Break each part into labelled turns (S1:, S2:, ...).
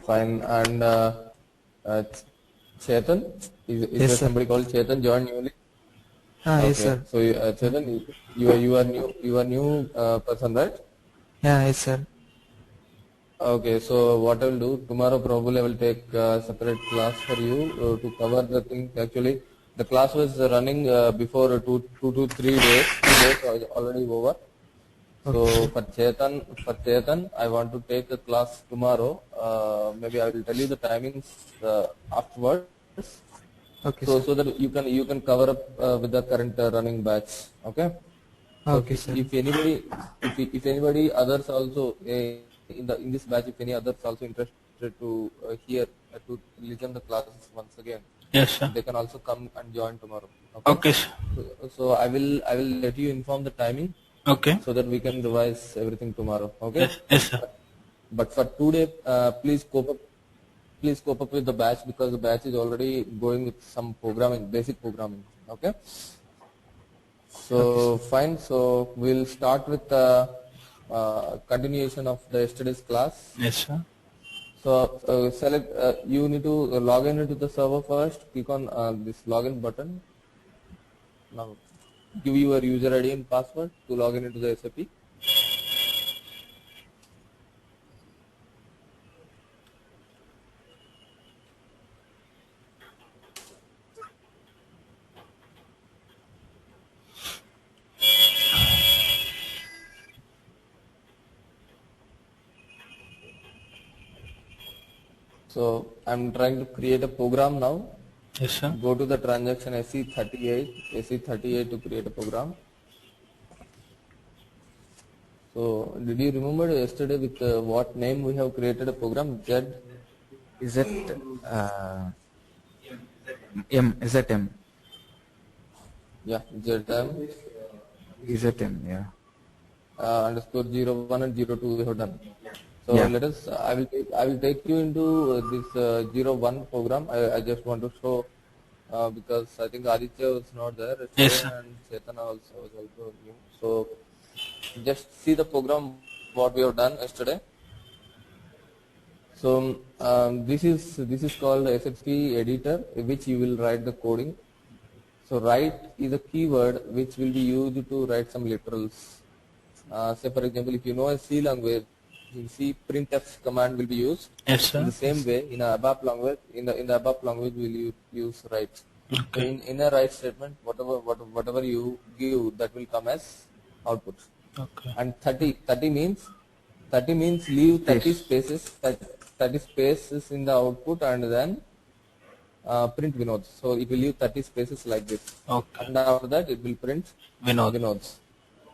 S1: Fine. And uh, Chetan, is
S2: Yes,
S1: there
S2: sir.
S1: somebody called Chetan joined newly?
S2: Yes,
S1: Okay.
S2: sir.
S1: So Chetan, you are new person, right?
S2: Yes, sir.
S1: Okay. So what I will do tomorrow, probably I will take separate class for you to cover the thing. Actually, the class was running before 2 to 3 days. 2 days already over. So
S2: Okay.
S1: for Chetan, I want to take a class tomorrow. Maybe I will tell you the timings afterwards.
S2: Okay,
S1: So
S2: sir.
S1: so that you can cover up with the current running batch. Okay. So
S2: Okay, sir.
S1: if anybody others also in this batch, if any others also interested to hear to listen the classes once again,
S3: Yes, sir.
S1: they can also come and join tomorrow. Okay.
S3: Okay, sir.
S1: So I will let you inform the timing
S3: Okay.
S1: so that we can revise everything tomorrow. Okay.
S3: Yes, yes, sir.
S1: But for today, please cope up with the batch because the batch is already going with some programming, basic programming. Okay.
S2: Okay,
S1: So
S2: sir.
S1: fine. So we'll start with the continuation of the yesterday's class.
S3: Yes, sir.
S1: So select. You need to log in into the server first. Click on this login button. Now give your user ID and password to log in into the SAP. So I'm trying to create a program now.
S3: Yes, sir.
S1: Go to the transaction SE38 to create a program. So did you remember yesterday with what name we have created a program?
S2: Is it M? Is that M?
S1: Yeah, ZM
S2: Is it M? Yeah.
S1: underscore 01 and 02 we have done. So
S2: Yeah.
S1: let us. I will take you into this 01 program. I just want to show because I think Aditya was not there
S3: Yes,
S1: yesterday
S3: sir.
S1: and Chetana also was also new. So just see the program what we have done yesterday. So this is called SAP editor, which you will write the coding. So write is a keyword which will be used to write some literals. Say for example, if you know a C language, in C printf command will be used.
S3: Yes,
S1: In the
S3: sir.
S1: same way, in a ABAP language, in the ABAP language, will you use write. So
S3: Okay.
S1: in a write statement, whatever you give, that will come as output.
S3: Okay.
S1: And 30 means leave 30
S2: Space.
S1: spaces, 30 spaces in the output, and then print Vinods. So it will leave 30 spaces like this,
S3: Okay.
S1: and after that it will print
S3: Vinod.
S1: Vinods.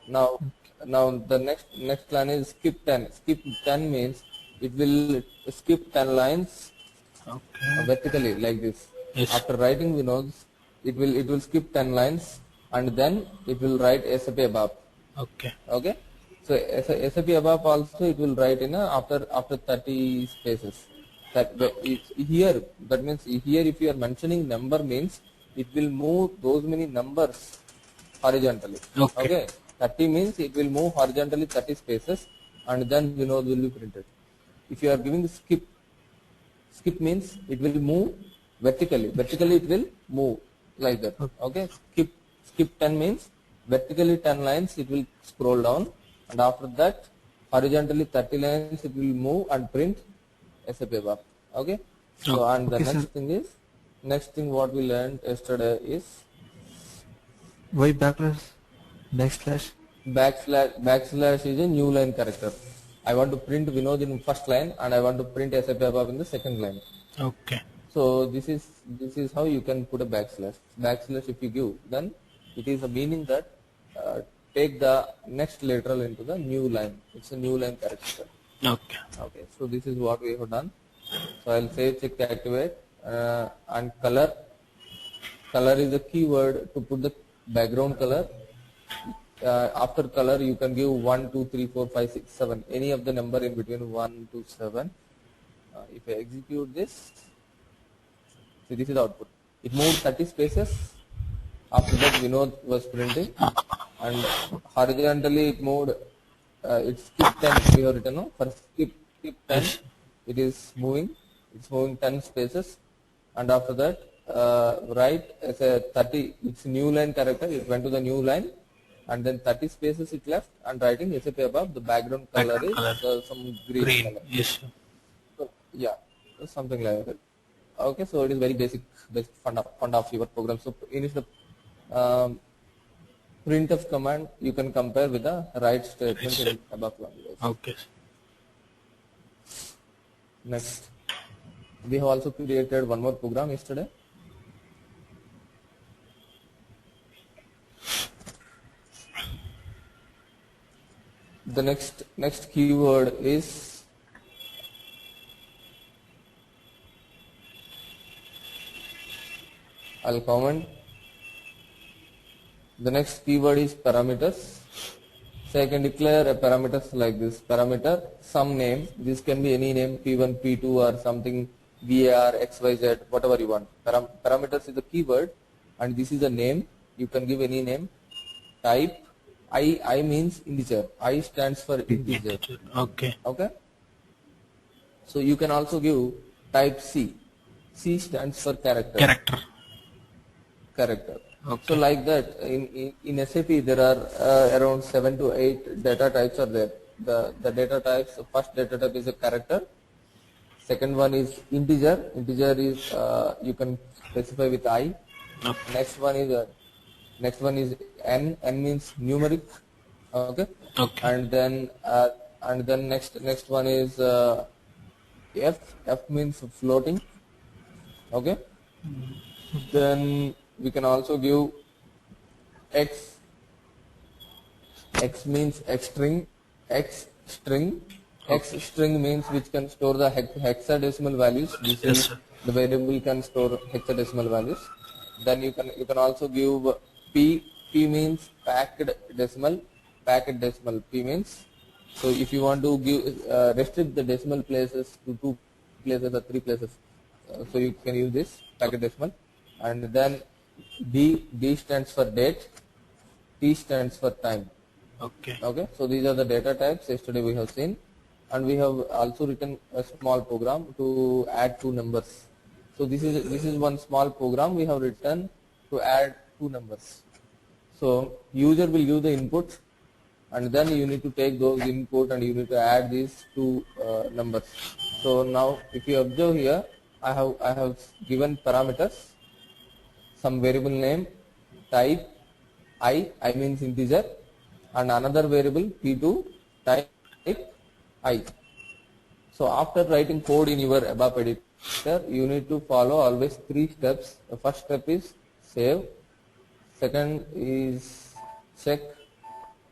S1: Now the next line is skip 10. Skip 10 means it will skip 10 lines
S3: Okay.
S1: vertically like this.
S3: Yes.
S1: After writing Vinods, it will skip 10 lines, and then it will write SAP ABAP.
S3: Okay.
S1: Okay. So SAP ABAP also it will write in after 30 spaces. Here that means here if you are mentioning number means it will move those many numbers horizontally.
S3: Okay.
S1: Okay. 30 means it will move horizontally 30 spaces, and then will be printed. If you are giving skip means it will move vertically. Vertically it will move like that. Okay. Skip 10 means vertically 10 lines it will scroll down, and after that horizontally 30 lines it will move and print SAP ABAP. Okay. So and the
S2: Okay, sir.
S1: next thing what we learned yesterday is
S2: Why backlash? Backslash?
S1: backslash is a new line character. I want to print Vinod in first line and I want to print SAP ABAP in the second line.
S3: Okay.
S1: So this is how you can put a backslash. Backslash if you give, then it is a meaning that take the next literal into the new line. It's a new line character.
S3: Okay.
S1: Okay. So this is what we have done. So I'll save, check, activate, and color. Color is a keyword to put the background color. After color, you can give 1, 2, 3, 4, 5, 6, 7. Any of the number in between 1 to 7. If I execute this, see this is the output. It moved 30 spaces. After that, Vinod was printing, and horizontally it moved. It skipped 10. We have written no? For skip 10.
S3: Yes.
S1: it is moving. It's moving 10 spaces, and after that, right as a 30, it's new line character. It went to the new line, and then 30 spaces it left, and writing SAP above. The background color
S3: Background color.
S1: is some green
S3: Green.
S1: color.
S3: Yes, sir.
S1: So, yeah, something like that. Okay, so it is very basic fund of your program. So in the printf command, you can compare with the write statement in above language.
S3: Okay.
S1: Next, we have also created one more program yesterday. The next keyword is I'll comment. The next keyword is parameters. So I can declare a parameters like this. Parameter, some name. This can be any name, P1, P2 or something, var, xyz, whatever you want. Parameters is the keyword, and this is the name. You can give any name. Type, I means integer. I stands for integer.
S3: Okay.
S1: Okay. So you can also give type C. C stands for character. Character.
S3: Okay.
S1: So like that, in SAP there are around 7 to 8 data types are there. The data types, the first data type is a character. Second one is integer. Integer is you can specify with I.
S3: Okay.
S1: Next one is n. N means numeric. Okay.
S3: Okay.
S1: And then next one is f. F means floating. Okay. Then we can also give x. X means x string. X string. X string means which can store the hexadecimal values. This
S3: Yes,
S1: is
S3: sir.
S1: the variable can store hexadecimal values. Then you can also give p. P means packed decimal. P means, so if you want to give restrict the decimal places to 2 places or 3 places, so you can use this packed decimal. And then D stands for date, T stands for time.
S3: Okay.
S1: Okay, so these are the data types yesterday we have seen, and we have also written a small program to add 2 numbers. So this is one small program we have written to add 2 numbers. So user will give the input, and then you need to take those input and you need to add these 2 numbers. So now if you observe here, I have given parameters, some variable name, type, I means integer, and another variable P2, type I. So after writing code in your ABAP editor, you need to follow always 3 steps. The first step is save, second is check,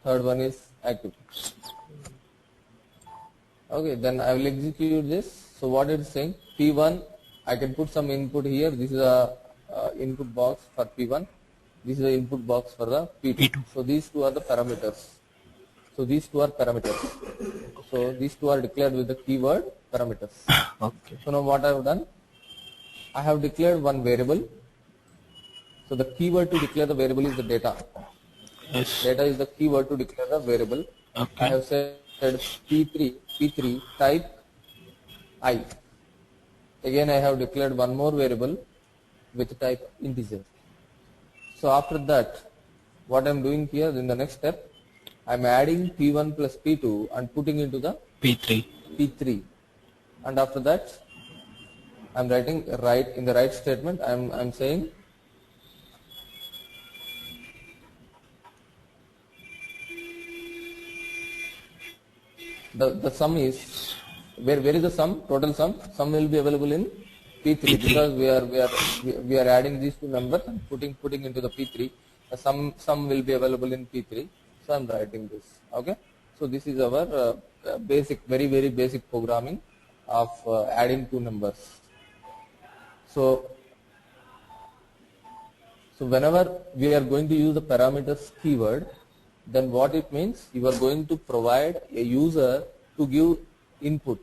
S1: third one is active. Okay, then I will execute this. So what it is saying, P1, I can put some input here. This is a input box for P1. This is the input box for the P2. So these 2 are the parameters. So these 2 are parameters. So these 2 are declared with the keyword parameters.
S3: Okay.
S1: So now what I have done, I have declared one variable. So the keyword to declare the variable is the data.
S3: Yes.
S1: Data is the keyword to declare the variable.
S3: Okay.
S1: I have said P3 type I. Again I have declared one more variable with type integer. So after that, what I am doing here in the next step, I am adding P1 plus P2 and putting into the P3. And after that, I am writing in the right statement. I am saying the sum is where is the sum? Total sum. Sum will be available in P3 because we are adding these 2 numbers and putting into the P3. The sum will be available in P3. So I am writing this. Okay. So this is our basic, very basic programming of adding 2 numbers. So whenever we are going to use the parameters keyword, then what it means, you are going to provide a user to give input.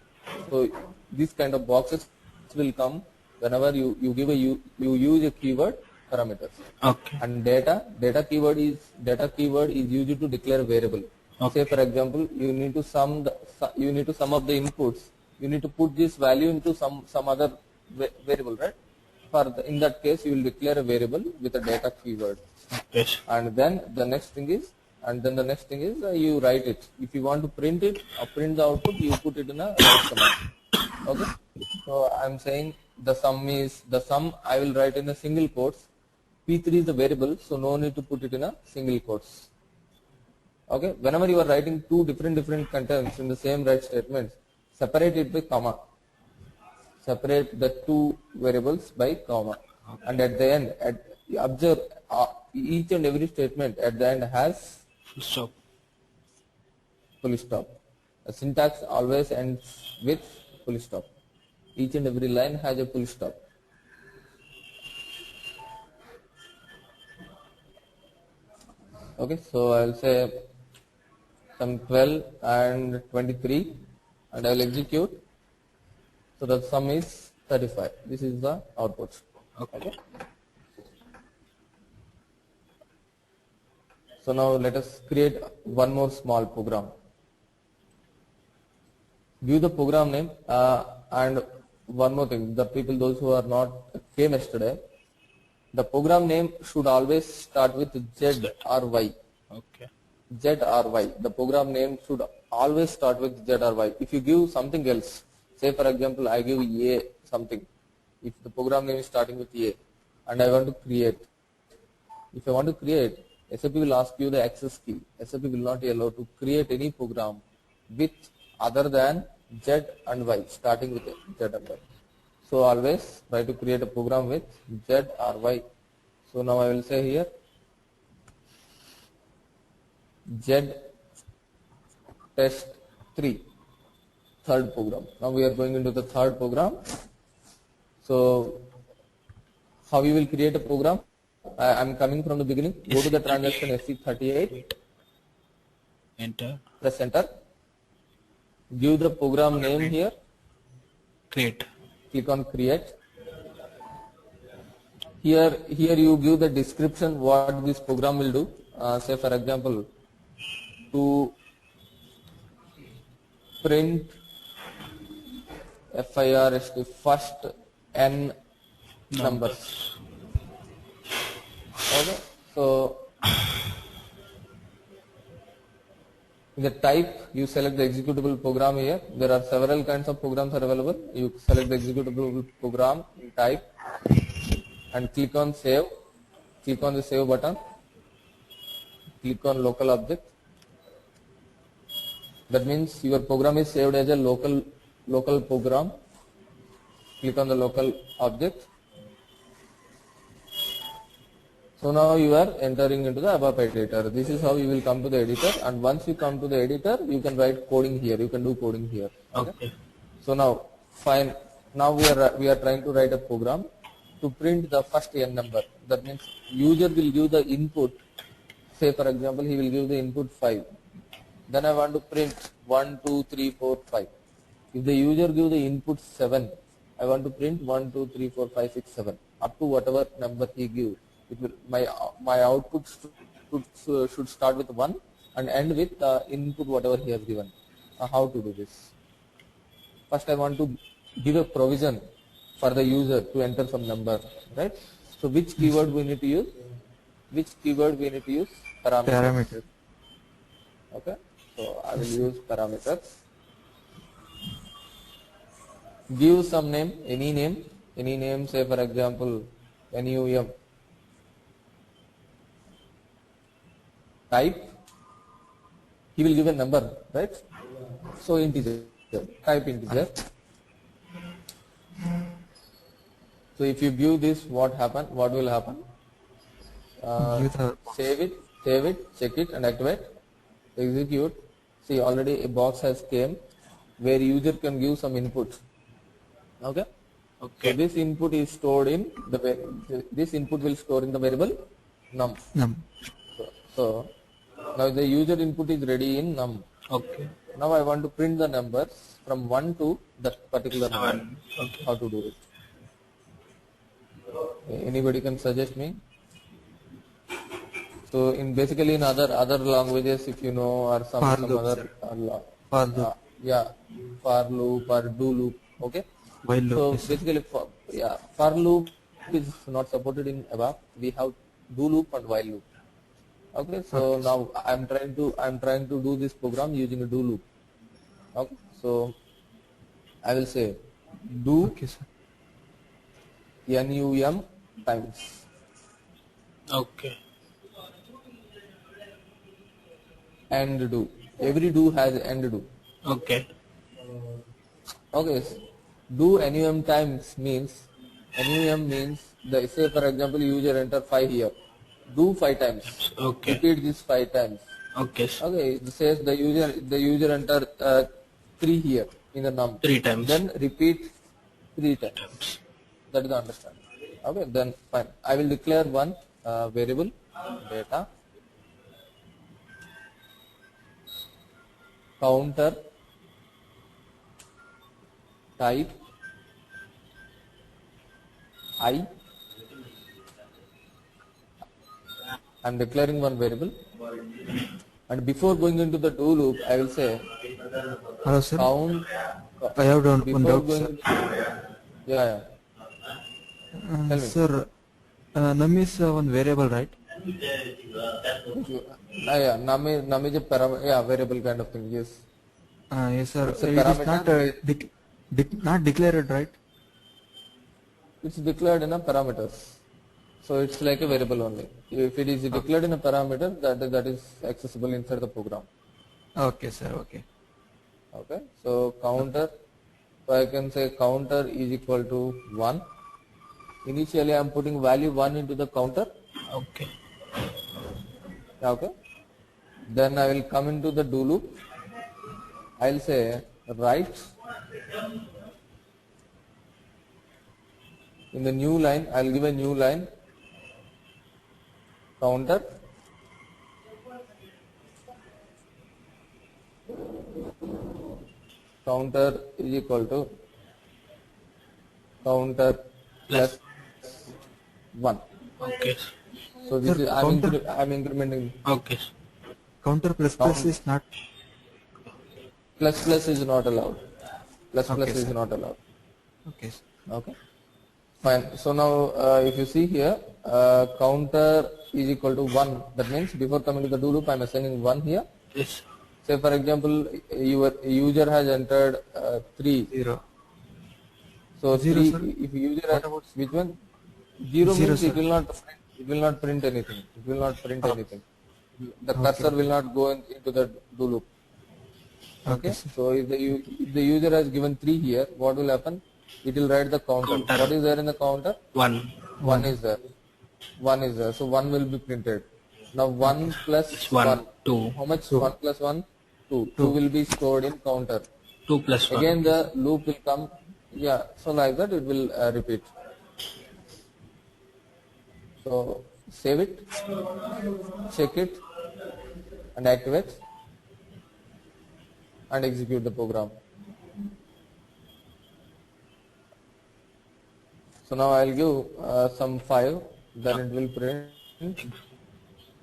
S1: So these kind of boxes will come whenever you use a keyword parameters.
S3: Okay.
S1: And data keyword is used to declare a variable.
S3: Okay.
S1: Say for example, you need to sum up the inputs you need to put this value into some other variable, right? In that case, you will declare a variable with a data keyword.
S3: Yes.
S1: And then the next thing is, you write it. If you want to print it or print the output, you put it in a write command. Okay. So I'm saying the sum I will write in a single quotes. P3 is the variable, so no need to put it in a single quotes. Okay. Whenever you are writing two different contents in the same write statements, separate it by comma. Separate the two variables by comma. And at the end, observe each and every statement at the end has
S3: Full stop.
S1: full stop. The syntax always ends with full stop. Each and every line has a full stop. Okay, so I'll say some 12 and 23 and I'll execute. So the sum is 35. This is the output.
S3: Okay.
S1: So now let us create one more small program. Give the program name and one more thing, those who are not came yesterday, the program name should always start with Z or Y.
S3: Okay.
S1: Z or Y. The program name should always start with Z or Y. If you give something else, say for example I give A something, if the program name is starting with A and I want to create, if I want to create, SAP will ask you the access key. SAP will not allow to create any program with other than Z and Y, starting with Z and Y. So always try to create a program with Z or Y. So now I will say here Z test 3, third program. Now we are going into the third program. So how you will create a program? I am coming from the beginning. Go to the transaction SC38.
S3: Enter.
S1: Press enter. Give the program name here.
S3: Create.
S1: Click on create. Here you give the description what this program will do. Say for example, to print first n numbers. Okay, so in the type you select the executable program here. There are several kinds of programs are available. You select the executable program in type and click on save. Click on the save button. Click on local object. That means your program is saved as a local program. Click on the local object. So now you are entering into the ABAP editor. This is how you will come to the editor, and once you come to the editor, you can write coding here. You can do coding here.
S3: Okay.
S1: So now, fine. Now we are trying to write a program to print the first n number. That means user will give the input. Say for example, he will give the input 5. Then I want to print 1, 2, 3, 4, 5. If the user give the input 7, I want to print 1, 2, 3, 4, 5, 6, 7 up to whatever number he gives. It will, my output should start with 1 and end with input whatever he has given. How to do this? First I want to give a provision for the user to enter some number, right? So which keyword we need to use? Parameters. Okay, so I will use parameters. Give some name, any name, say for example NUM. Type, he will give a number, right? So integer, type integer. So if you give this, what will happen? Save it, check it and activate, execute. See, already a box has came where user can give some input. Okay.
S3: Okay.
S1: So this input is stored in this input will store in the variable num. So now the user input is ready in num.
S3: Okay.
S1: Now I want to print the numbers from 1 to that particular number.
S3: Okay.
S1: How to do it? Anybody can suggest me? So basically in other languages, if you know, or some other yeah, for loop or do loop. Okay.
S2: While loop,
S1: So
S2: yes, sir.
S1: basically, for loop is not supported in ABAP. We have do loop and while loop. Okay. So
S2: Okay, sir.
S1: now I'm trying to do this program using a do loop. Okay. So I will say do
S2: Okay, sir.
S1: num times
S3: Okay.
S1: and do. Every do has and do.
S3: Okay.
S1: Okay. Do num times means num means the say for example user enter 5 here. Do 5 times.
S3: Okay.
S1: Repeat this 5 times.
S3: Okay. Sir.
S1: Okay. It says the user enter 3 here in the num.
S3: Three times.
S1: Then repeat 3
S3: Three
S1: times.
S3: times.
S1: That is the understanding. Okay. Then fine. I will declare one variable data counter type I. I'm declaring one variable, and before going into the do loop, I will say
S2: Hello, sir.
S1: count.
S2: I have one
S1: Before
S2: doubt,
S1: going,
S2: sir.
S1: yeah, yeah. Tell me.
S2: Sir, num is one variable, right?
S1: Yeah, num is a parameter. Yeah, variable kind of thing. Yes,
S2: Yes, sir.
S1: it's a
S2: It is not
S1: parameter.
S2: not declared, right?
S1: It's declared in a parameters, so it's like a variable only. If it is declared in a parameter, that is accessible inside the program.
S2: Okay, sir. Okay.
S1: Okay, so counter. So I can say counter is equal to 1. Initially, I am putting value 1 into the counter.
S3: Okay.
S1: Okay. Then I will come into the do loop. I will say write in the new line. I will give a new line counter is equal to counter
S3: Plus.
S1: plus 1.
S3: Okay.
S1: So this
S2: Sir,
S1: is I'm incrementing.
S3: Okay.
S2: counter plus
S1: Count
S2: is not.
S1: plus is not allowed. Plus
S2: Okay,
S1: is
S2: sir.
S1: not allowed.
S2: Okay, sir.
S1: Okay. Fine. So now, if you see here, counter is equal to 1. That means before coming to the do loop, I am assigning 1 here.
S3: Yes.
S1: Say for example, your user has entered 3.
S2: 0.
S1: So
S2: 0,
S1: 3.
S2: sir.
S1: If user
S2: What
S1: has,
S2: about
S1: which one? 0
S2: 0,
S1: means
S2: sir?
S1: it will not print anything. It will not print anything. The
S2: Okay,
S1: cursor will
S2: okay.
S1: not go into the do loop.
S2: Okay,
S1: Okay.
S2: sir.
S1: So if the user has given 3 here, what will happen? It will write the counter.
S3: Counter.
S1: What is there in the counter?
S3: 1.
S1: 1 is there. 1 is there. So 1 will be printed. Now 1 plus
S3: It's 1.
S1: 1.
S3: 2.
S1: How much?
S2: 2.
S1: 1 plus 1? 2. 2
S2: 2.
S1: will be stored in counter.
S3: 2 plus 1.
S1: Again the loop will come. Yeah. So like that it will repeat. So save it, check it, and activate and execute the program. So now I'll give some 5, then it will print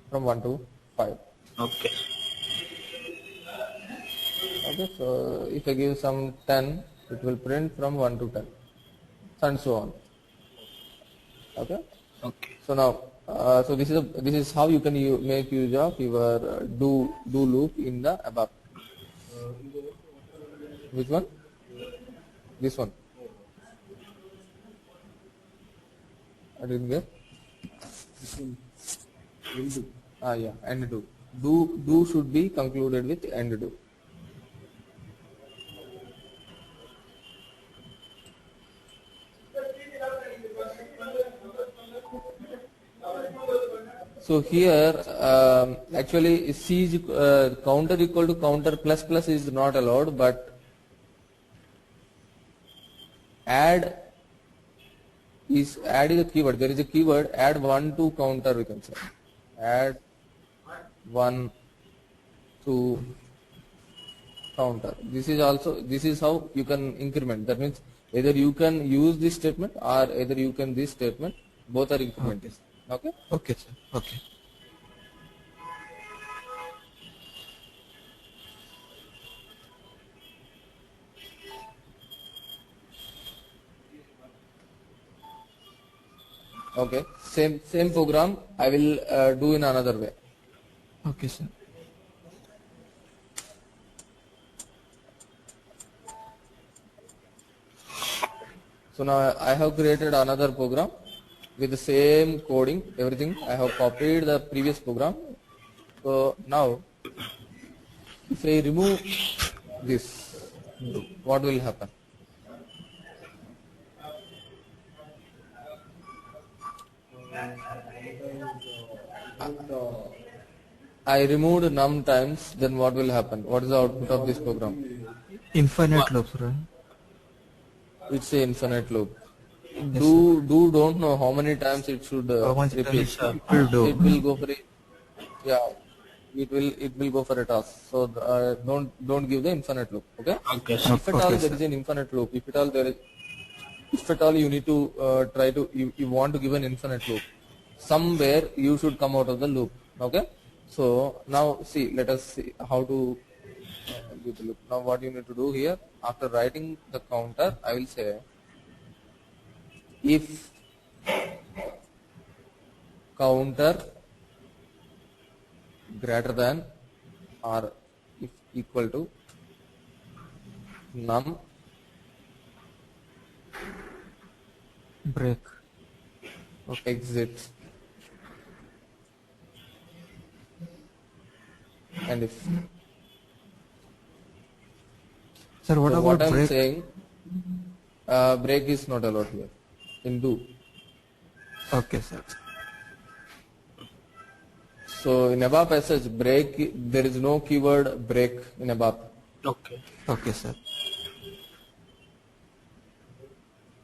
S1: from 1 to 5.
S3: Okay.
S1: Okay, so if I give some 10, it will print from 1 to 10, and so on. Okay.
S3: Okay.
S1: So now, so this is how you can make use of your do loop in the ABAP. Which one? This one. I didn't get. Yeah, and do. Do should be concluded with and do. So here, actually, C is counter equal to counter plus is not allowed, but add is a keyword. There is a keyword add 1 to counter. We can say add 1 to counter. This is how you can increment. That means either you can use this statement or either you can this statement. Both are incremented. Okay.
S2: Okay, sir. Okay.
S1: Okay, same program I will do in another way.
S2: Okay, sir.
S1: So now I have created another program with the same coding, everything. I have copied the previous program. So now if I remove this, what will happen? I removed num times, then what will happen? What is the output of this program?
S2: Infinite
S3: What?
S2: loops, right?
S1: It's a infinite loop.
S2: Yes, sir.
S1: Don't know how many times it should
S2: How much
S1: repeat.
S2: times
S3: Yes, sir.
S2: it will do?
S1: It will go for a, yeah, it will go for a task. So don't give the infinite loop. Okay.
S3: Okay, sir.
S1: If at all
S2: Okay,
S1: there
S2: sir.
S1: is an infinite loop, if at all there is, if at all you need to try to you want to give an infinite loop, somewhere you should come out of the loop. Okay. So now see, let us see how to give the loop. Now what you need to do here, after writing the counter, I will say if counter greater than or if equal to num
S2: Break. Okay.
S1: exit and if.
S2: Sir, what
S1: So what
S2: about
S1: I'm
S2: break?
S1: saying, break is not allowed here in do.
S2: Okay, sir.
S1: So in ABAP as such, break, there is no keyword break in ABAP.
S3: Okay.
S2: Okay, sir.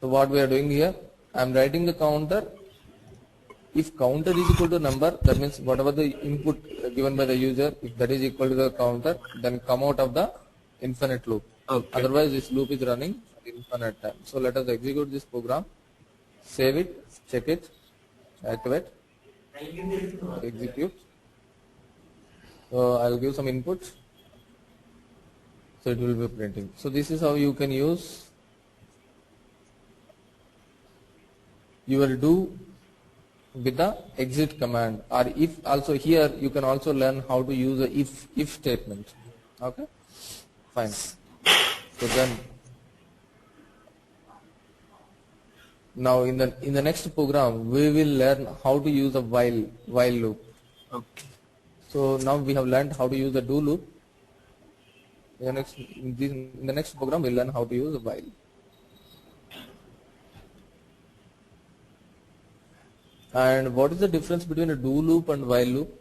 S1: So what we are doing here, I am writing the counter. If counter is equal to number, that means whatever the input given by the user, if that is equal to the counter, then come out of the infinite loop.
S3: Okay.
S1: Otherwise, this loop is running at infinite time. So let us execute this program, save it, check it, activate, execute. So I'll give some input. So it will be printing. So this is how you can use your do with the exit command, or if also here you can also learn how to use a if statement. Okay, fine. So then now in the next program we will learn how to use a while loop.
S3: Okay.
S1: So now we have learned how to use the do loop. In the next program we'll learn how to use a while. And what is the difference between a do loop and while loop?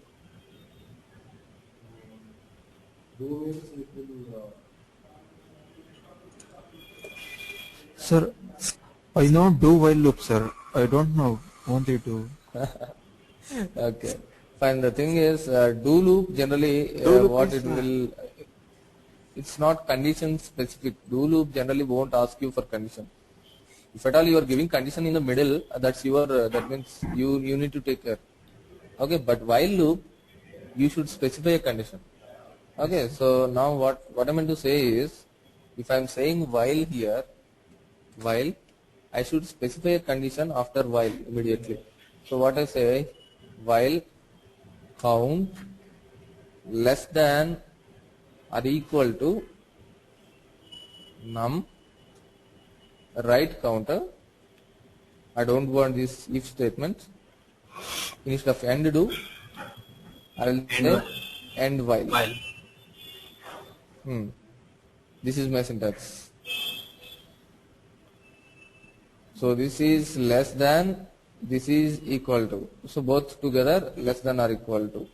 S2: Sir, I know do while loop, sir. I don't know only do.
S1: Okay, fine. The thing is, do loop generally
S2: Do loop
S1: what
S2: is
S1: it will, it's not condition specific. Do loop generally won't ask you for condition. If at all you are giving condition in the middle, that's your that means you need to take care. Okay, but while loop you should specify a condition. Okay, so now what I meant to say is, if I am saying while here, while I should specify a condition after while immediately. So what I say, while count less than or equal to num right counter. I don't want this if statement. Instead of end do, I will say end while.
S3: While.
S1: This is my syntax. So this is less than, this is equal to. So both together less than or equal to.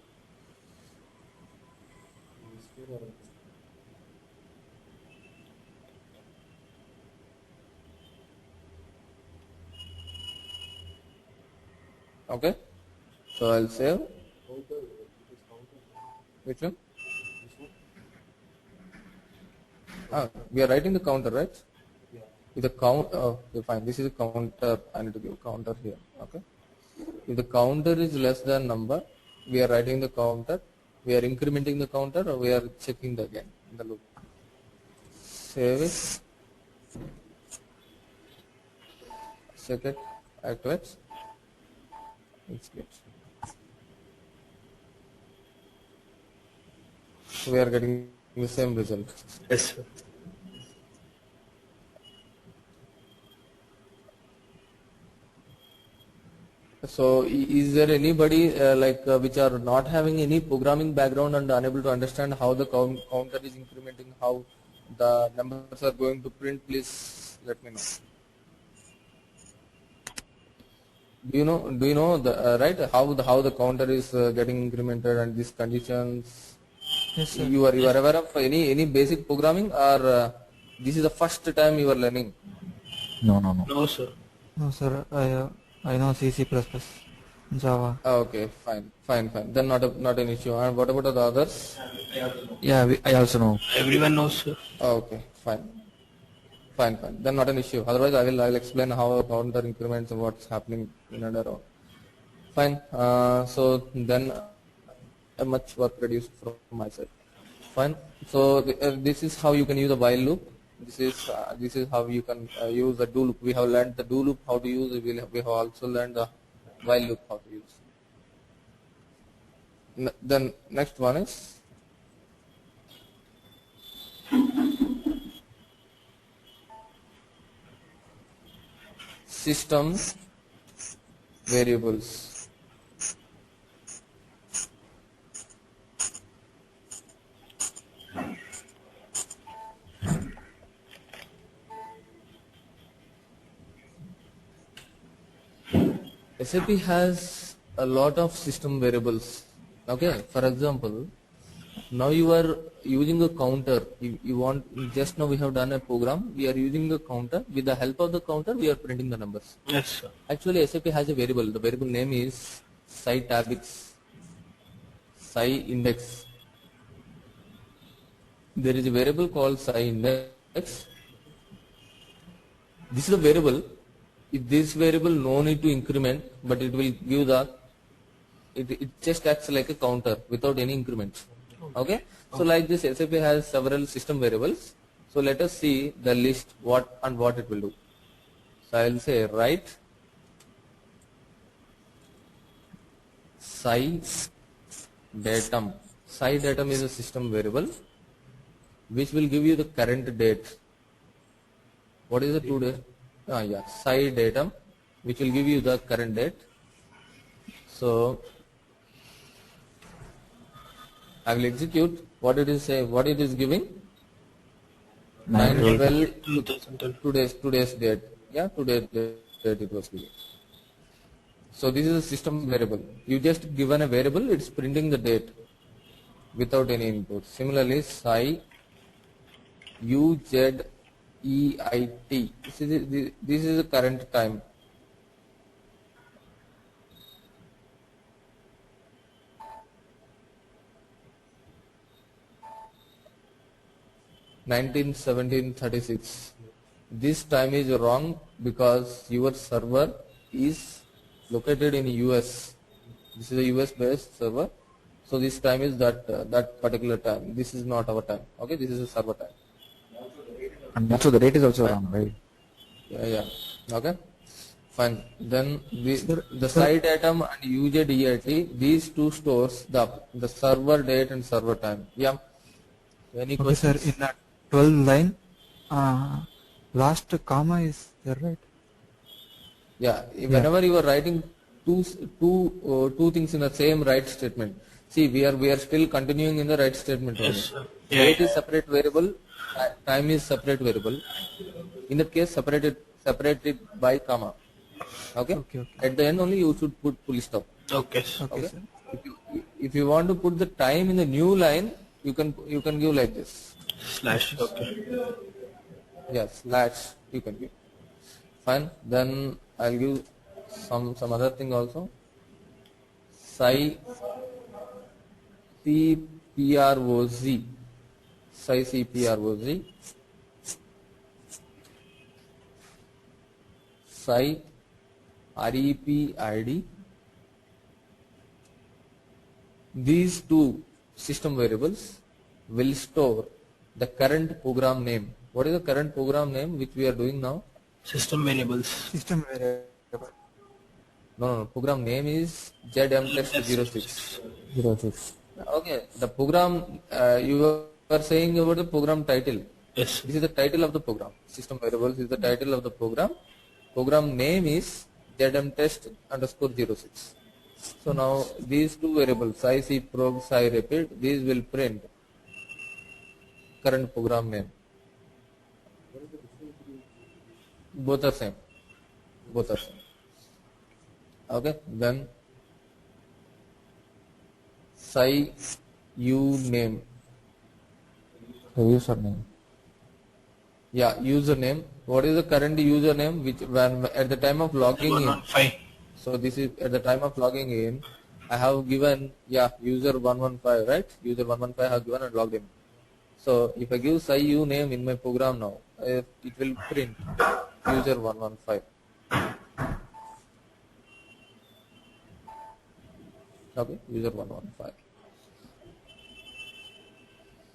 S1: Okay. So I'll save. Which one? We are writing the counter, right? If the count, okay, fine. This is a counter. I need to give counter here. Okay. If the counter is less than number, we are writing the counter. We are incrementing the counter, or we are checking the again in the loop. Save it. Check it. Activate. It's good. So we are getting the same result.
S3: Yes, sir.
S1: So is there anybody which are not having any programming background and unable to understand how the counter is incrementing, how the numbers are going to print? Please let me know. Do you know the right how the counter is getting incremented and these conditions?
S2: Yes, sir.
S1: You are aware of any basic programming, or this is the first time you are learning?
S2: No.
S3: No, sir.
S2: No, sir. I know C, C++, Java.
S1: Okay, fine. Then not an issue. And what about the others?
S2: Yeah, I also know.
S3: Everyone knows, sir.
S1: Okay, fine. Then not an issue. Otherwise, I'll explain how a counter increments and what's happening in and around. Fine. So then, much work reduced from my side. Fine. So this is how you can use a while loop. This is how you can use the do loop. We have learned the do loop how to use. We have also learned the while loop how to use. Then next one is system variables. SAP has a lot of system variables. Okay, for example, now you are using a counter. You want, just now we have done a program. We are using a counter. With the help of the counter, we are printing the numbers.
S3: Yes, sir.
S1: Actually, SAP has a variable. The variable name is Sci index. There is a variable called Sci index. This is a variable. If this variable no need to increment, but it will give the, it just acts like a counter without any increments. Okay. So like this, SAP has several system variables. So let us see the list what it will do. So I will say write Sci datum. Sci datum is a system variable which will give you the current date. What is the today? Sci datum, which will give you the current date. So I will execute what it is giving. 9/12 today's date. Yeah, today's date it was giving. So this is a system variable. You just given a variable, it's printing the date without any input. Similarly, Sci UZEIT. This is the current time. (1917-36). This time is wrong because your server is located in US. This is a US based server. So this time is that particular time. This is not our time. Okay, this is a server time.
S2: And also the date is also wrong, right?
S1: Yeah. Okay. Fine. Then the Sci datum and UZEIT, these two stores the server date and server time. Yeah. Any questions?
S2: Sir, in that 12 line, last comma is there, right?
S1: Yeah. Whenever you are writing two things in the same write statement. See, we are still continuing in the write statement.
S3: Yes, sir.
S1: Date is separate variable. Time is separate variable. In that case, separated by comma. Okay? At the end only you should put full stop.
S3: Okay, sir.
S1: Okay. If you want to put the time in the new line, you can give like this.
S3: Slash. Okay.
S1: Yes, slash you can give. Fine. Then I'll give some other thing also. Sci CPROZ. Sci CPROZ. Sci REPID. These two system variables will store the current program name. What is the current program name which we are doing now?
S3: System variables.
S2: System variable.
S1: No, program name is ZMTest06.
S2: 06.
S1: Okay, the program you are saying about the program title.
S3: Yes, sir.
S1: This is the title of the program. System variables is the title of the program. Program name is ZMTest_06. So now these two variables, SciCprog, SciRapid, these will print current program name. Both are same. Both are same. Okay, then SciUname.
S2: The username.
S1: Yeah, username. What is the current username which when at the time of logging in?
S3: 115.
S1: So this is at the time of logging in. I have given user 115, right? User 115 I have given and logged in. So if I give SciUname in my program now, it will print user 115. Okay, user 115.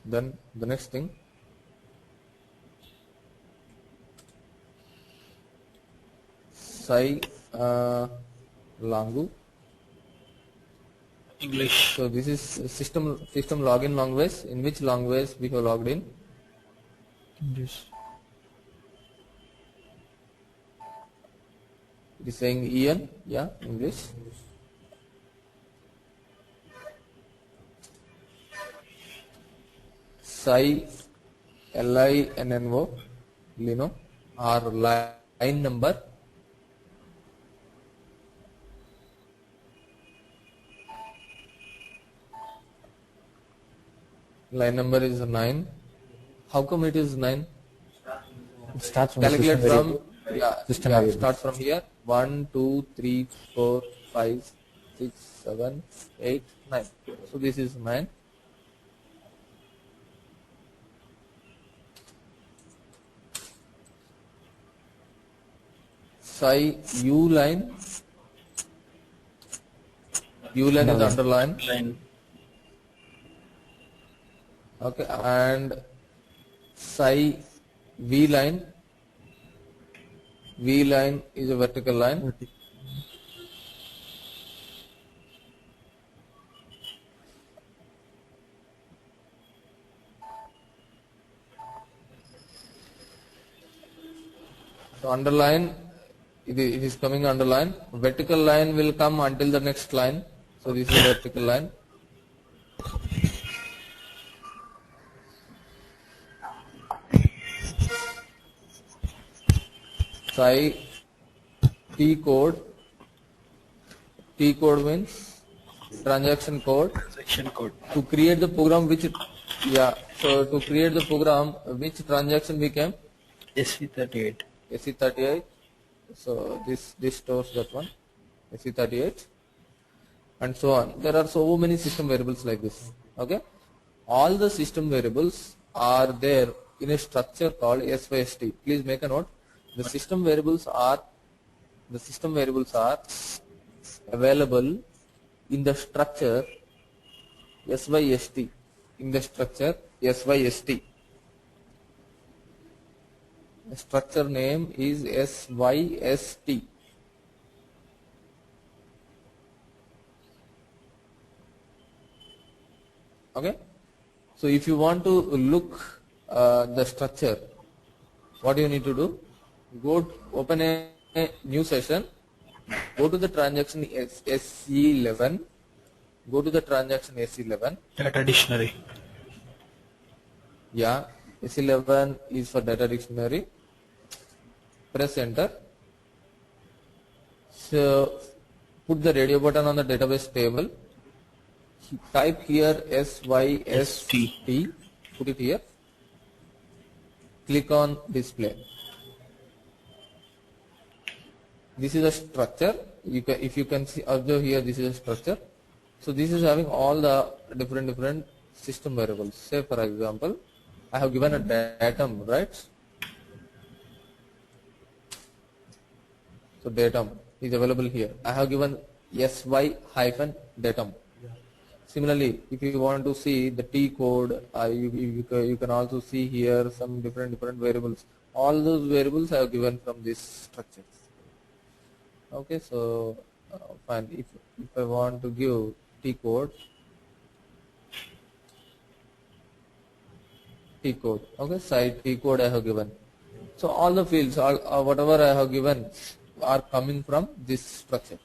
S1: Then the next thing, Langu.
S3: English.
S1: So this is system login language. In which language we have logged in?
S2: English.
S1: It is saying Ian, yeah, English. LINNO, Lino, or line number. Line number is 9. How come it is 9?
S2: It starts from
S1: Calculate
S2: the system
S1: from
S2: variable. System variable.
S1: start from here. 1, 2, 3, 4, 5, 6, 7, 8, 9. So this is 9. U line. U line is underlined.
S3: Line.
S1: Okay, and V line. V line is a vertical line. So underline, it is coming underline. Vertical line will come until the next line. So this is a vertical line. T code. T code means transaction code.
S3: Transaction code.
S1: To create the program which, so to create the program, which transaction became?
S3: SC38.
S1: SC38. So this stores that one, SC38, and so on. There are so many system variables like this. Okay, all the system variables are there in a structure called SYST. Please make a note. The system variables are available in the structure SYST. In the structure SYST. The structure name is SYST. Okay. So if you want to look the structure, what do you need to do? Open a new session. Go to the transaction SE11. Go to the transaction SE11.
S3: Data dictionary.
S1: Yeah, SE11 is for data dictionary. Press enter. So put the radio button on the database table. Type here SYST. Put it here. Click on display. This is a structure. If you can see, observe here, this is a structure. So this is having all the different system variables. Say for example, I have given a datum, right? So datum is available here. I have given sy-datum. Similarly, if you want to see the T code, you can also see here some different variables. All those variables I have given from this structure. Okay, so fine. If I want to give T code, okay, site T code I have given. So all the fields, all whatever I have given, are coming from this structure.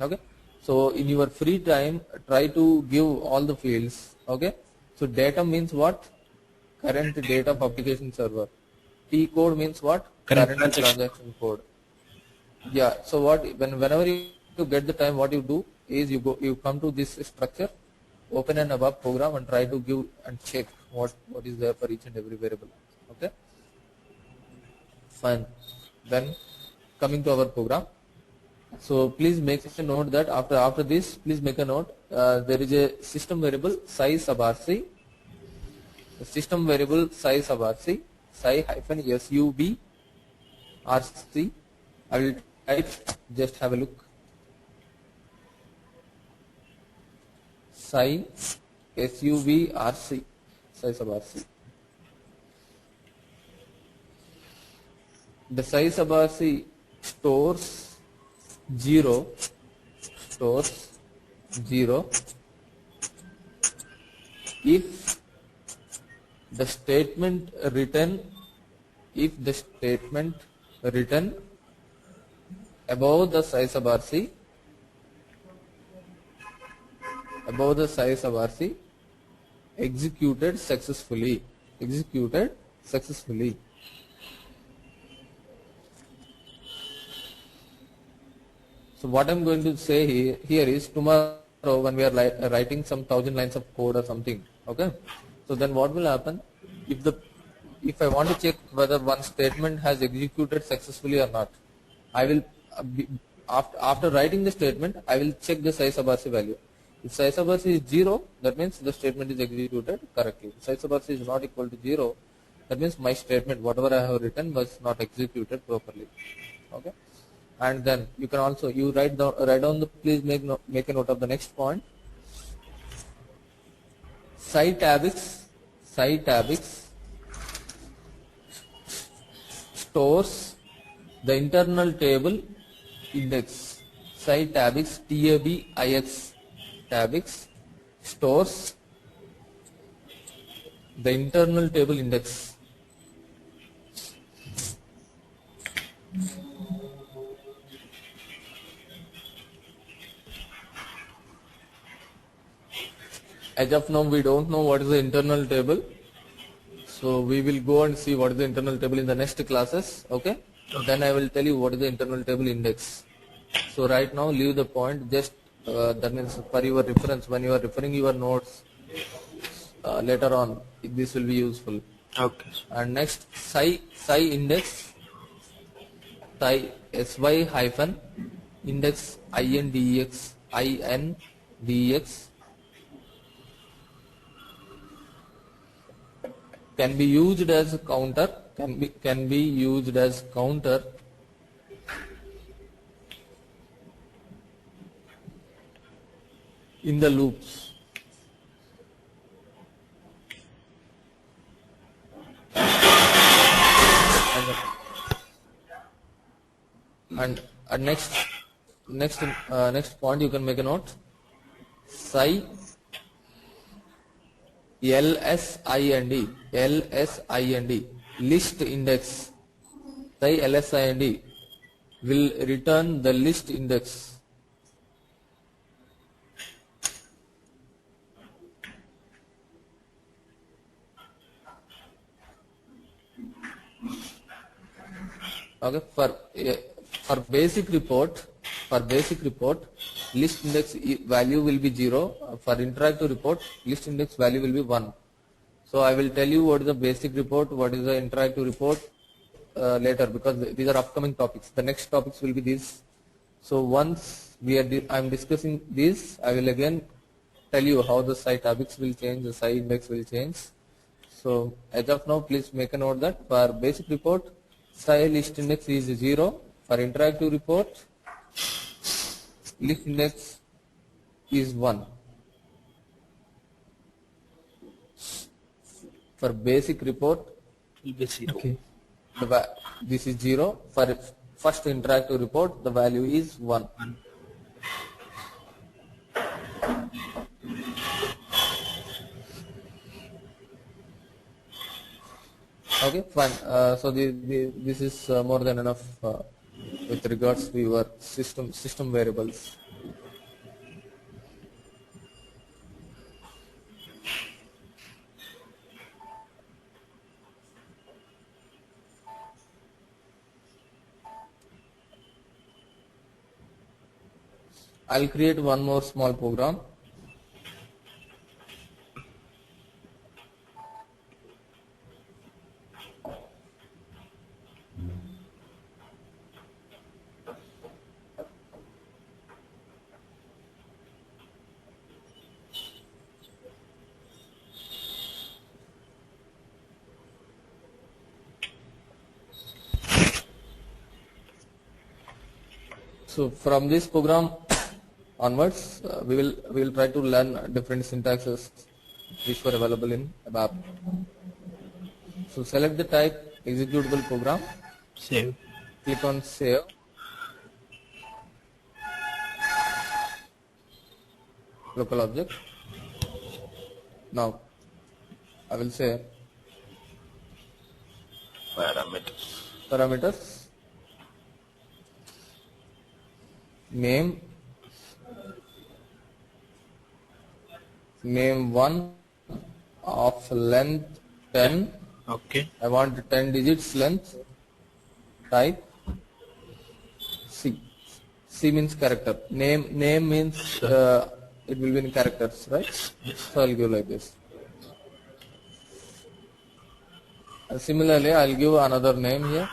S1: Okay. So in your free time, try to give all the fields. Okay. So data means what? Current date of application server. T code means what?
S3: Current
S1: Current
S3: transaction.
S1: transaction code. Yeah. So whenever you get the time, what you do is you come to this structure, open an ABAP program and try to give and check what is there for each and every variable. Okay. Fine. Then coming to our program. So please make a note that after this, please make a note. There is a system variable size sub rc. The system variable size sub rc, sub rc. I will type. Just have a look. Size rc, size sub rc. The size sub rc stores 0 if the statement written above the size sub rc executed successfully. So what I'm going to say here is tomorrow when we are writing some 1,000 lines of code or something, okay? So then what will happen if I want to check whether one statement has executed successfully or not, I will after writing the statement I will check the size sub rc value. If size sub rc is 0, that means the statement is executed correctly. If size sub rc is not equal to 0, that means my statement, whatever I have written, was not executed properly. Okay. And then you can also write down the, please make a note of the next point. Site abix stores the internal table index. Site abix tabix stores the internal table index. As of now, we don't know what is the internal table. So we will go and see what is the internal table in the next classes. Okay. Then I will tell you what is the internal table index. So right now, leave the point. Just that means for your reference, when you are referring your notes later on, this will be useful.
S3: Okay.
S1: And next, SI index, SY hyphen index INDEX can be used as a counter. Can be used as counter in the loops. And next point you can make a note. Psi LSIND list index. Psi LSIND will return the list index. Okay, for basic report, list index value will be 0. For interactive report, list index value will be 1. So I will tell you what is the basic report, what is the interactive report later, because these are upcoming topics. The next topics will be these. So once I am discussing this, I will again tell you how the site abix will change, the site index will change. So as of now, please make a note that for basic report, style list index is 0. For interactive report, list index is 1. For basic report,
S3: Will be 0.
S2: Okay.
S1: this is 0. For first interactive report, the value is 1. Okay, fine. So this is more than enough with regards to your system variables. I'll create one more small program. So from this program onwards, we will try to learn different syntaxes which were available in ABAP. So select the type executable program,
S3: Save.
S1: click on save, local object. Now I will say parameters, name 1 of length 10.
S3: Okay.
S1: I want 10 digits length. Type C. C means character. Name means it will be in characters, right? So I'll give like this. Similarly, I'll give another name here.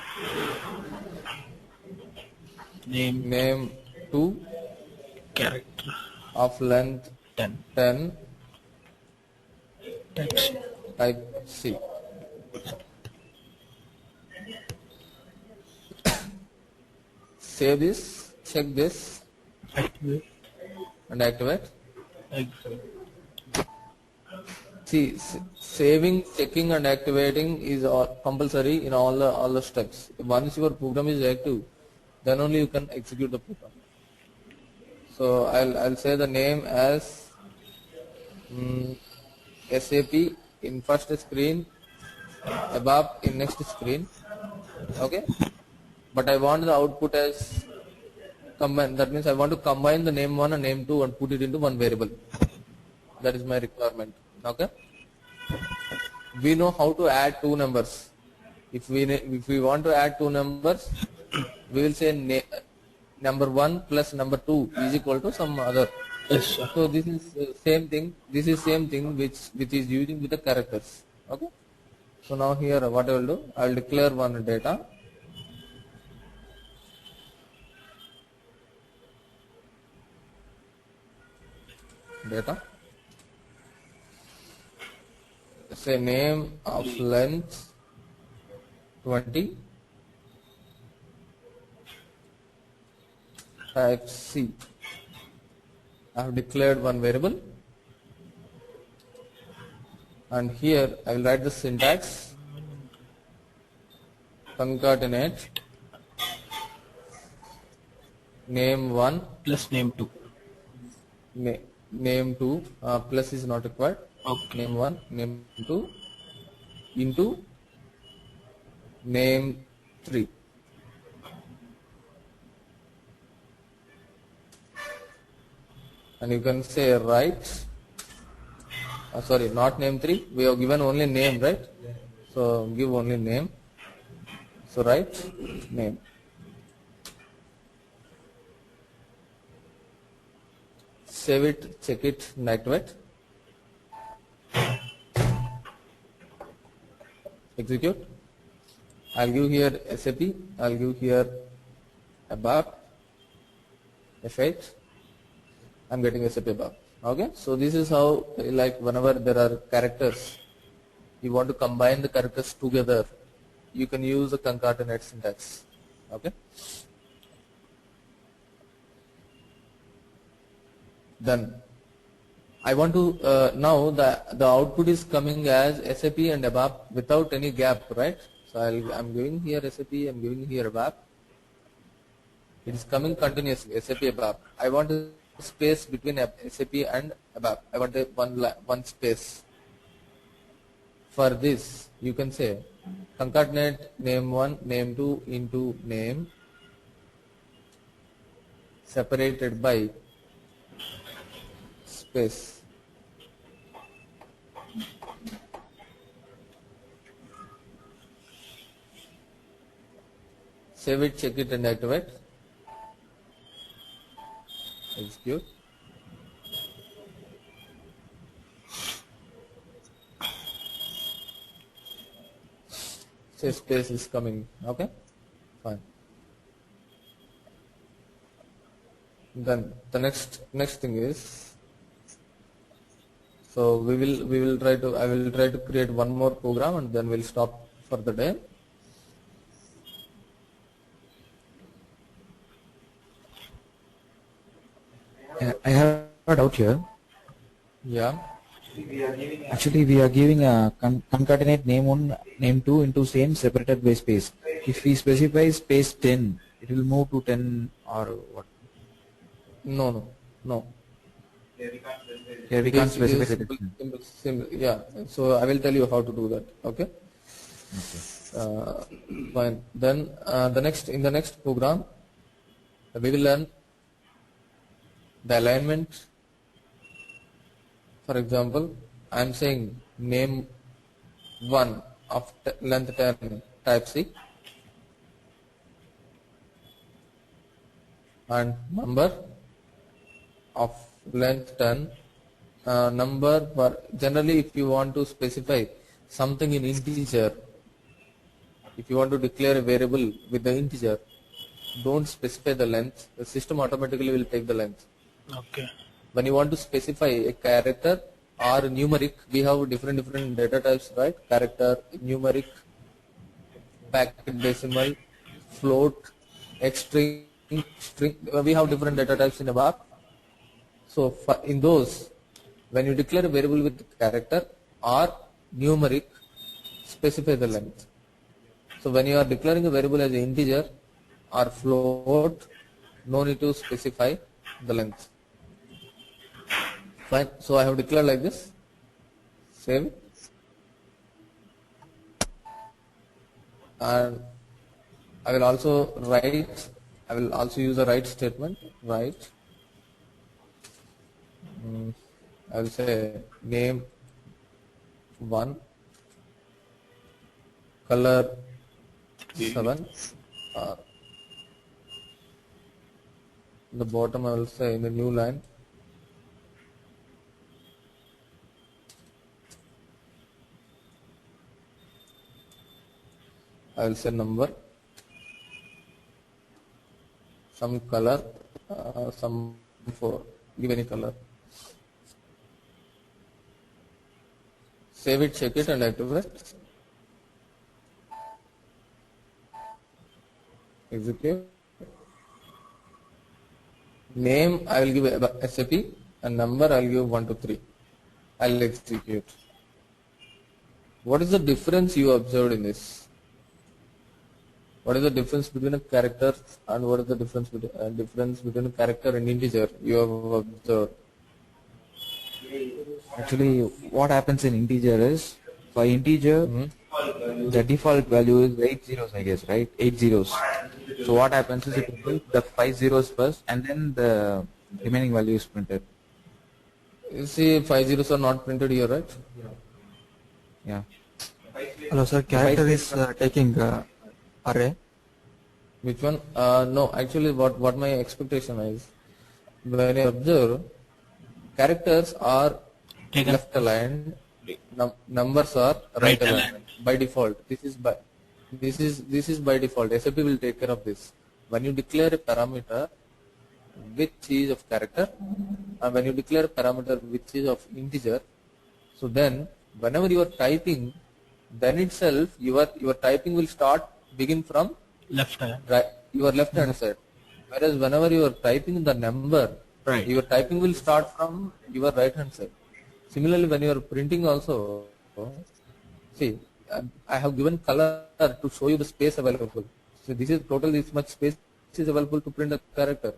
S1: Name 2
S3: Character.
S1: of length 10. Type C. Save this, check this,
S3: Activate.
S1: and activate.
S3: Activate.
S1: See, saving, checking, and activating is compulsory in all the steps. Once your program is active, then only you can execute the program. So I'll say the name as SAP in first screen, ABAP in next screen. Okay, but I want the output as combine. That means I want to combine the name 1 and name 2 and put it into one variable. That is my requirement. Okay, we know how to add two numbers. If we want to add two numbers, we will say number 1 plus number 2 is equal to some other.
S3: Yes, sir.
S1: So this is same thing. This is same thing which is using with the characters. Okay. So now here what I will do, I will declare one data. Say name of length 20. Type C. I have declared one variable, and here I will write the syntax. Concatenate name 1
S3: Plus name 2.
S1: name 2 plus is not required.
S3: Okay.
S1: Name 1 name 2 into name 3. And you can say write, sorry, not name 3, we have given only name, right? So give only name. So write name. Save it, check it, and activate. Execute. I'll give here SAP, I'll give here ABAP, F8. I'm getting SAP ABAP. Okay, so this is how, like, whenever there are characters, you want to combine the characters together, you can use the concatenate syntax. Okay. Then I want to now the output is coming as SAP and ABAP without any gap, right? So I'm giving here SAP, I'm giving here ABAP. It is coming continuously, SAP ABAP. I want a space between SAP and ABAP. I want one space. For this, you can say concatenate name1, name2 into name separated by space. Save it, check it and activate. Execute. Say space is coming. Okay, fine. Then the next thing is, so we will try to, I will try to create one more program and then we'll stop for the day.
S2: I have a doubt here.
S1: Yeah.
S2: Actually, we are giving a concatenate name 1, name 2 into same separated by space. If we specify space 10, it will move to 10 or what?
S1: No.
S2: Here we
S1: It
S2: can't
S1: is, it
S2: specify
S1: is
S2: the
S1: simple,
S2: distance.
S1: simple. Yeah. So I will tell you how to do that. Okay. Fine. Then in the next program, we will learn the alignment. For example, I am saying name 1 of length 10 type C and number of length 10 number for, generally if you want to specify something in integer, if you want to declare a variable with the integer, don't specify the length, the system automatically will take the length.
S3: Okay.
S1: When you want to specify a character or numeric, we have different data types, right? Character, numeric, packet decimal, float, string, string. We have different data types in ABAP. So in those, when you declare a variable with character or numeric, specify the length. So when you are declaring a variable as an integer or float, no need to specify the length. Fine. So I have declared like this. Save. And I will also write. I will also use a write statement. Write. I will say name 1, color 7. In the bottom, I will say in the new line. I will say number, some color, some 4, give any color. Save it, check it and activate. Execute. Name I will give SAP and number I will give 1 to 3. I will execute. What is the difference you observed in this? What is the difference between a character and what is the difference between a character and integer you have observed?
S2: Actually, what happens in integer is, for integer, the default value is 8 zeros, I guess, right? 8 zeros. So what happens is it will print the 5 zeros first and then the remaining value is printed.
S1: You see 5 zeros are not printed here, right?
S2: Yeah.
S4: Hello, sir. Character is taking array.
S1: Which one? No, actually what my expectation is, when I observe, characters are
S3: Taken.
S1: left aligned, numbers are right aligned by default. This is by default. SAP will take care of this. When you declare a parameter which is of character and when you declare a parameter which is of integer, so then whenever you are typing, then itself your typing will begin from
S3: Left hand.
S1: right, your left hand side. Whereas whenever you are typing the number,
S3: Right.
S1: your typing will start from your right hand side. Similarly, when you are printing also, see, I have given color to show you the space available. So this is total, this much space is available to print a character.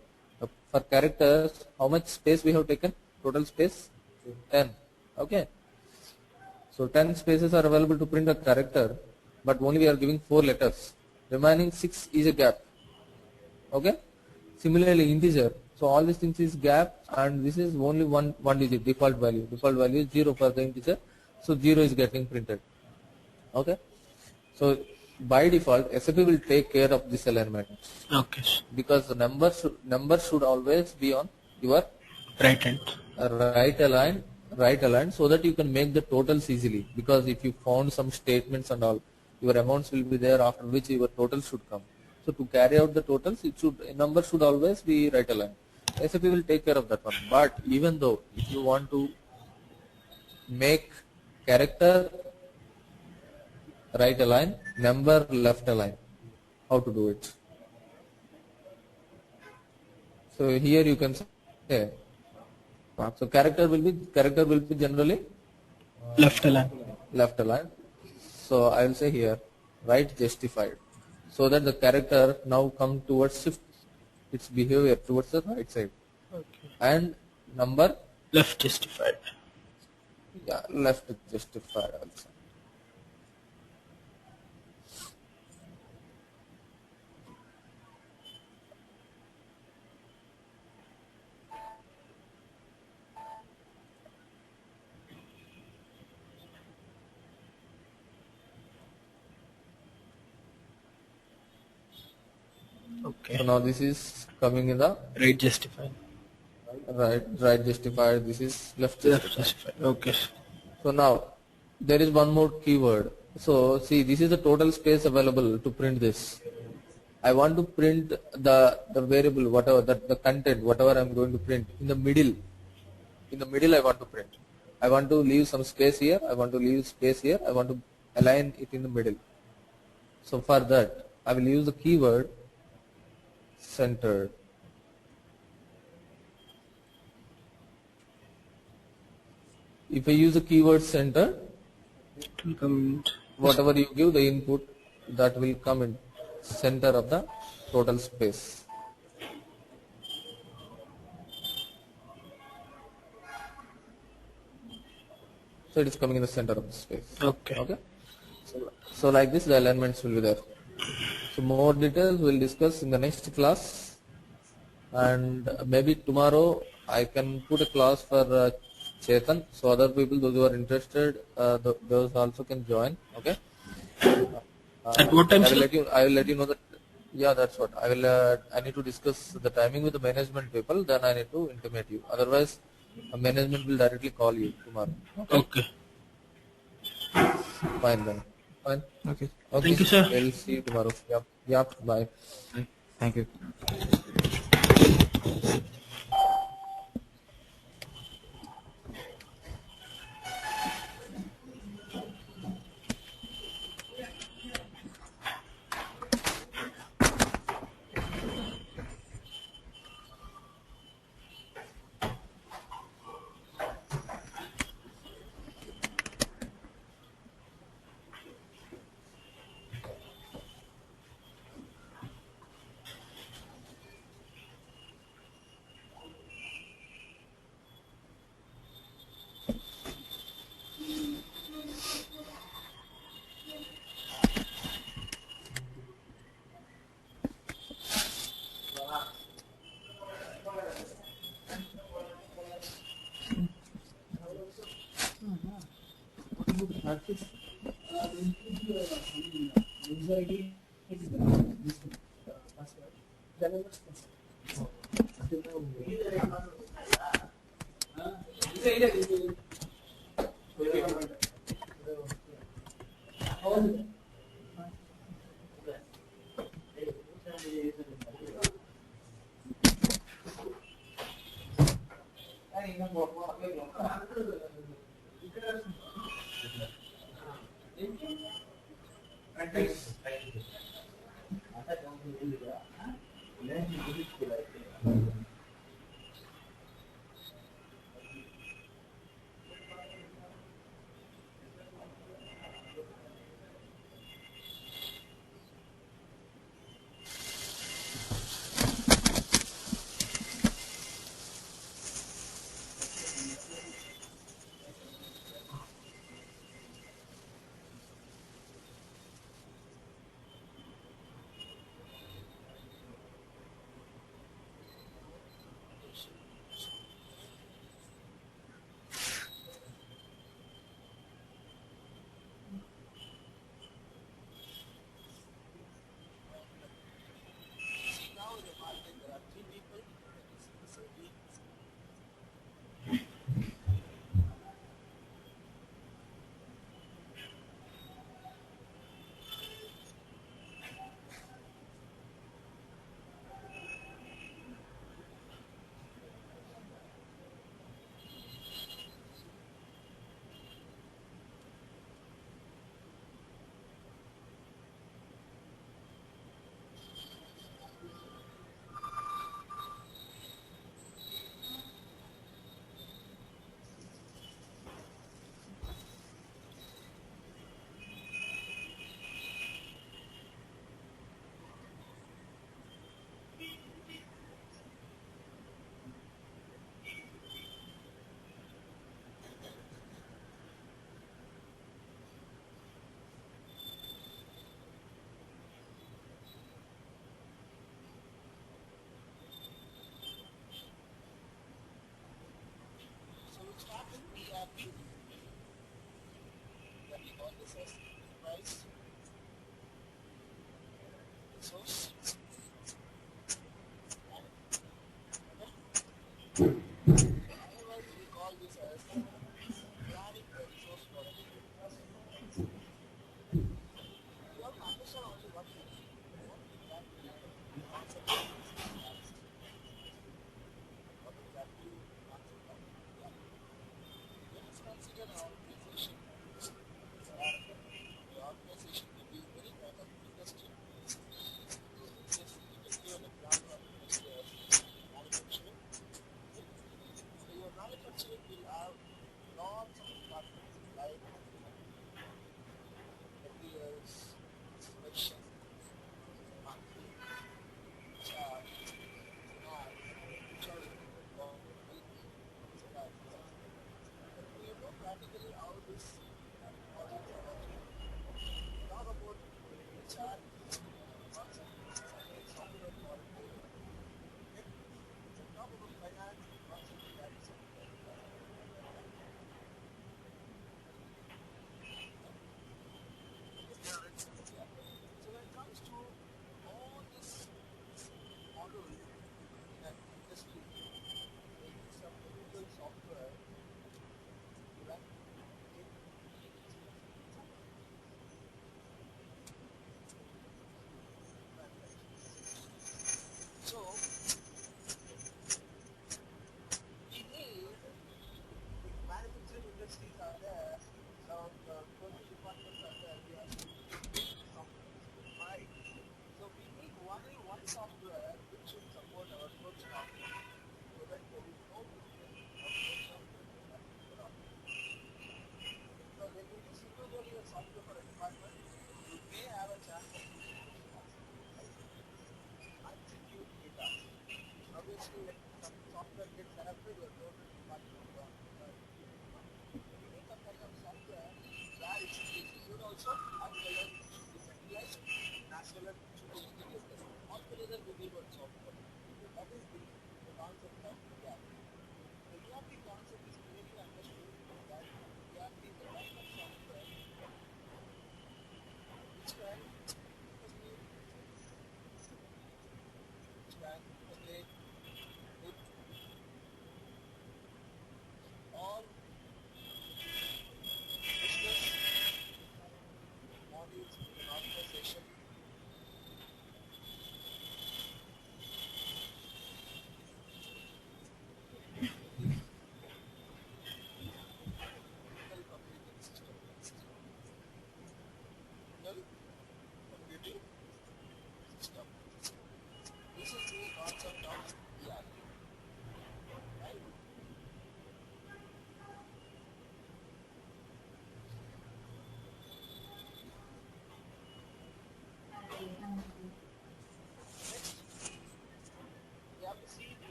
S1: For characters, how much space we have taken? Total space 10. Okay. So 10 spaces are available to print a character. but only we are giving 4 letters. Remaining 6 is a gap. Okay. Similarly, integer. So all these things is gap, and this is only one digit default value. Default value is 0 for the integer. So 0 is getting printed. Okay. So by default, SAP will take care of this alignment
S3: Okay, sir.
S1: because the number should always be on your
S3: Right hand.
S1: right align, so that you can make the totals easily. Because if you found some statements and all, your amounts will be there, after which your total should come. So to carry out the totals, number should always be right aligned. SAP will take care of that one. But even though if you want to make character right align, number left align, how to do it? So here you can say, so character will be generally
S3: Left align.
S1: left align. So I will say here right justified, so that the character now come towards shift its behavior towards the right side,
S3: Okay.
S1: and number
S3: Left justified.
S1: left justified also.
S3: Okay.
S1: So now this is coming in the
S3: Right justified.
S1: right justified. This is left
S3: Left
S1: justified.
S3: justified. Okay, sir.
S1: So now there is one more keyword. So see, this is the total space available to print this. I want to print the variable, whatever that the content, whatever I'm going to print in the middle. In the middle I want to print. I want to leave some space here. I want to leave space here. I want to align it in the middle. So for that I will use the keyword centered. If I use the keyword center,
S3: It will come.
S1: whatever you give the input, that will come in center of the total space. So it is coming in the center of the space.
S3: Okay.
S1: Okay. So like this, the alignments will be there. So more details we'll discuss in the next class, and maybe tomorrow I can put a class for Chetan, so other people, those who are interested, those also can join. Okay.
S3: At what time,
S1: I will
S3: sir?
S1: let you. I will let you know that. Yeah, that's what I will. I need to discuss the timing with the management people. Then I need to intimate you. Otherwise, management will directly call you tomorrow.
S3: Okay.
S1: Fine then. Fine.
S4: Okay.
S1: Okay.
S3: Thank you, sir.
S1: We'll see you tomorrow. Yep. Yep. Bye.
S2: Thank you.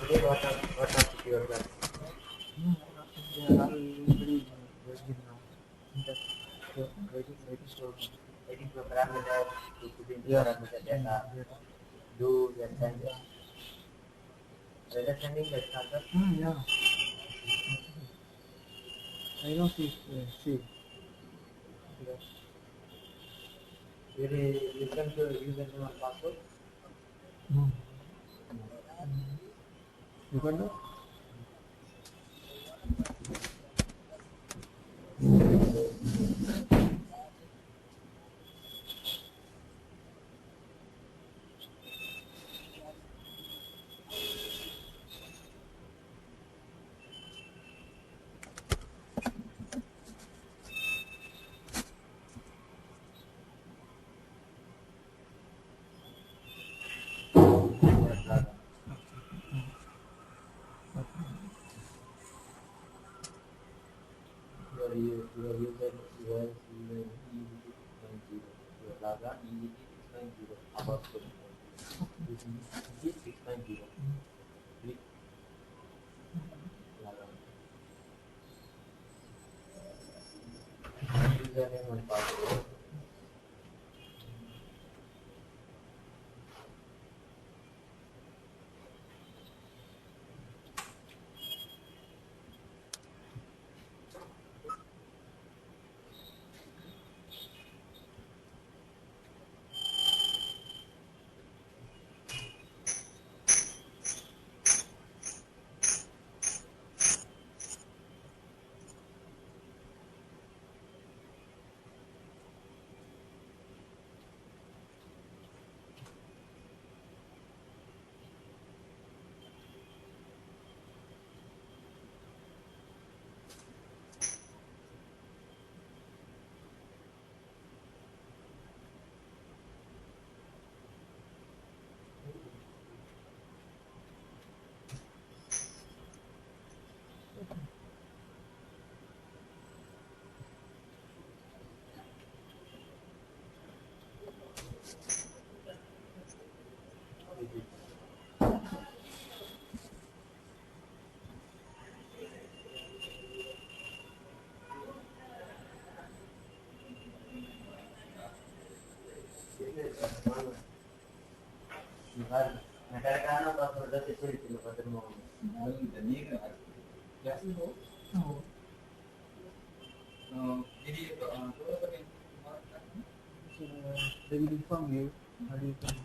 S4: They are all very working now. Waiting for parameter to put in parameter data. Do the send. Data sending that started. Yeah. I know see. Did they listen to username and password? You got that? Your user was EVT 6.0. Your logon EVT 6.0. About 6.0. Click logon. Username and password. Nakarekaano password at ito patro mo. They will inform you. How do you come?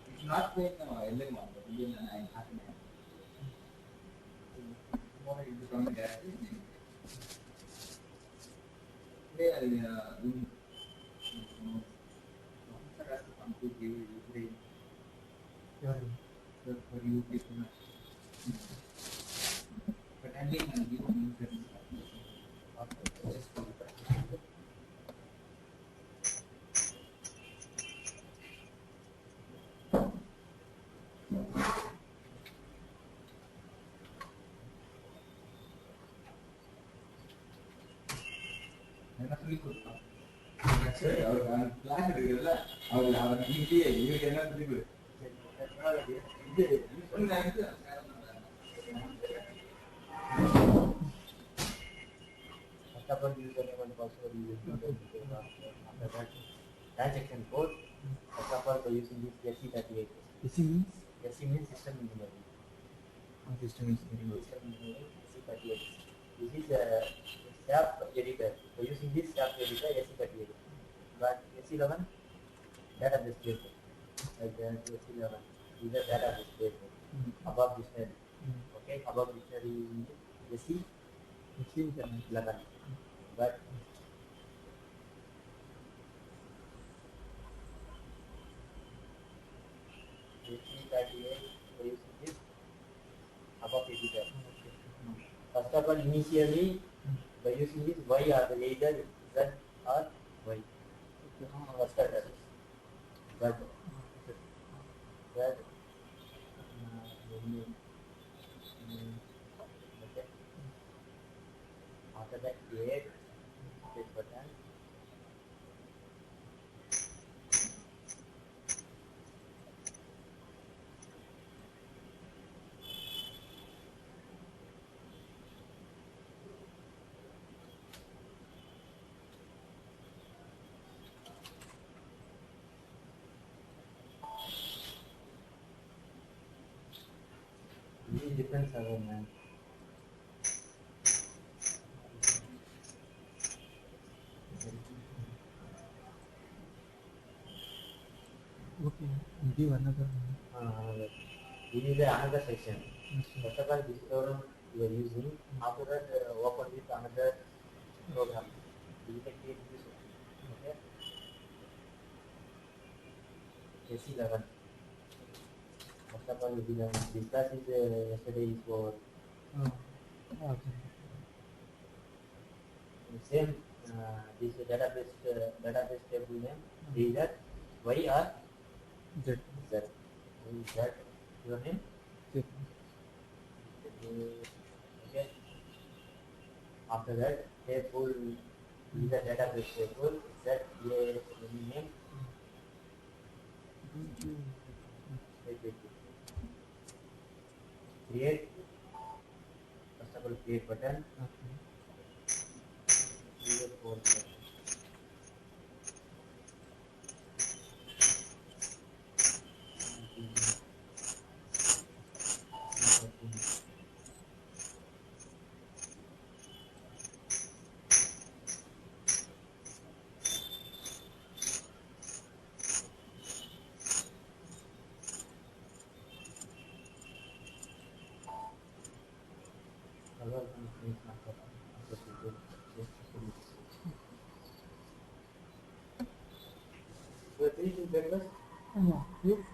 S4: It's not going now.
S2: என்ன சொல்லி கொடுத்தான் அவருக்கு class எடுக்கிறதுல அவர் இங்கேயே இவருக்கு என்ன சொல்லி கொடு
S4: First of all, username and password you will use after that transaction code. First of all, by using this SE38.
S2: SE means
S4: SE means system engineering.
S2: system engineering.
S4: System engineering SE38. This is a SAP editor. By using this SAP editor SE38. But SE11 database based. Like that SE11 is a database based. Above dictionary. Okay, above dictionary SE11. But SE38 by using this above editor. First of all, initially by using this Y or the either Z or Y. First order. But that okay. After that, create this button. This depends on man.
S2: Okay, give another.
S4: This is another section. First of all, this program you are using. After that, open with another program. You can create this one. Okay. SE11. First of all, this class is yesterday is for
S2: Okay.
S4: same this database table name either Y or
S2: Z.
S4: Z. Is that your name?
S2: Z.
S4: Okay. After that, table is a database table. That any name. Create. First of all, create button.
S2: Okay.
S4: Create folder. So finish with breakfast?
S2: Yeah. You?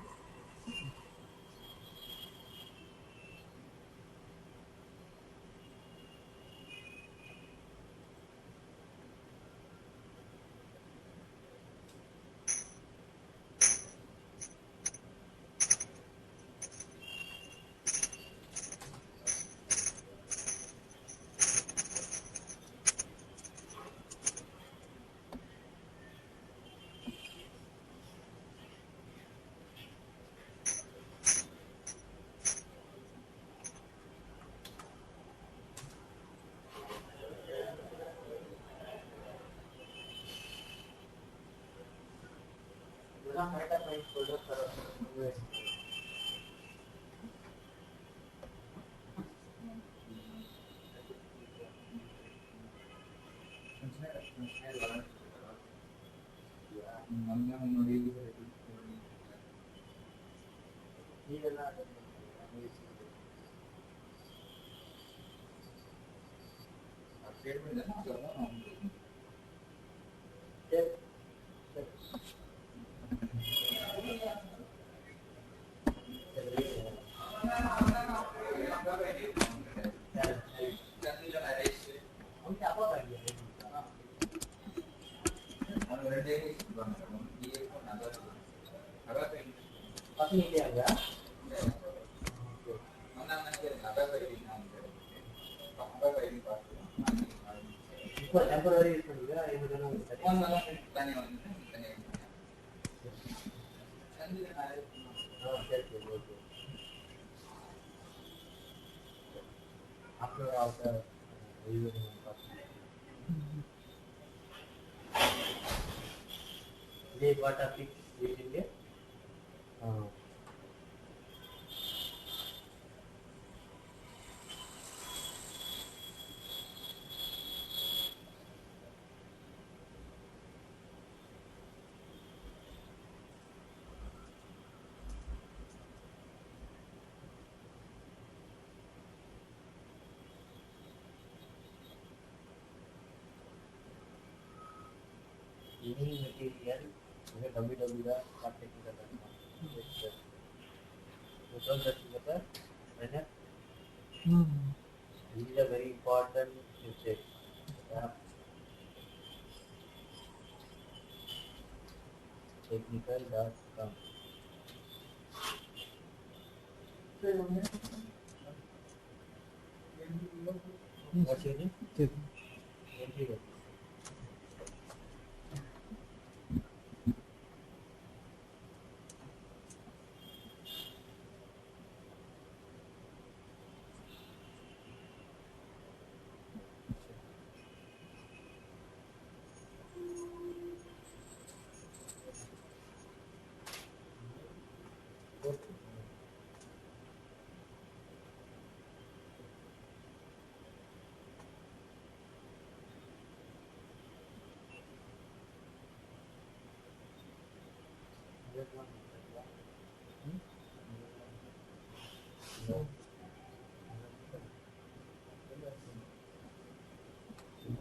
S4: Not write up my folder for US. temporary use பண்ணிக்கிறா இதுன்னு சரி சரி okay upload ஆகுது இது இதே what topic வீடியோல any material www.technical.com. This is a very important website. Technical.com. What's your name? Entry.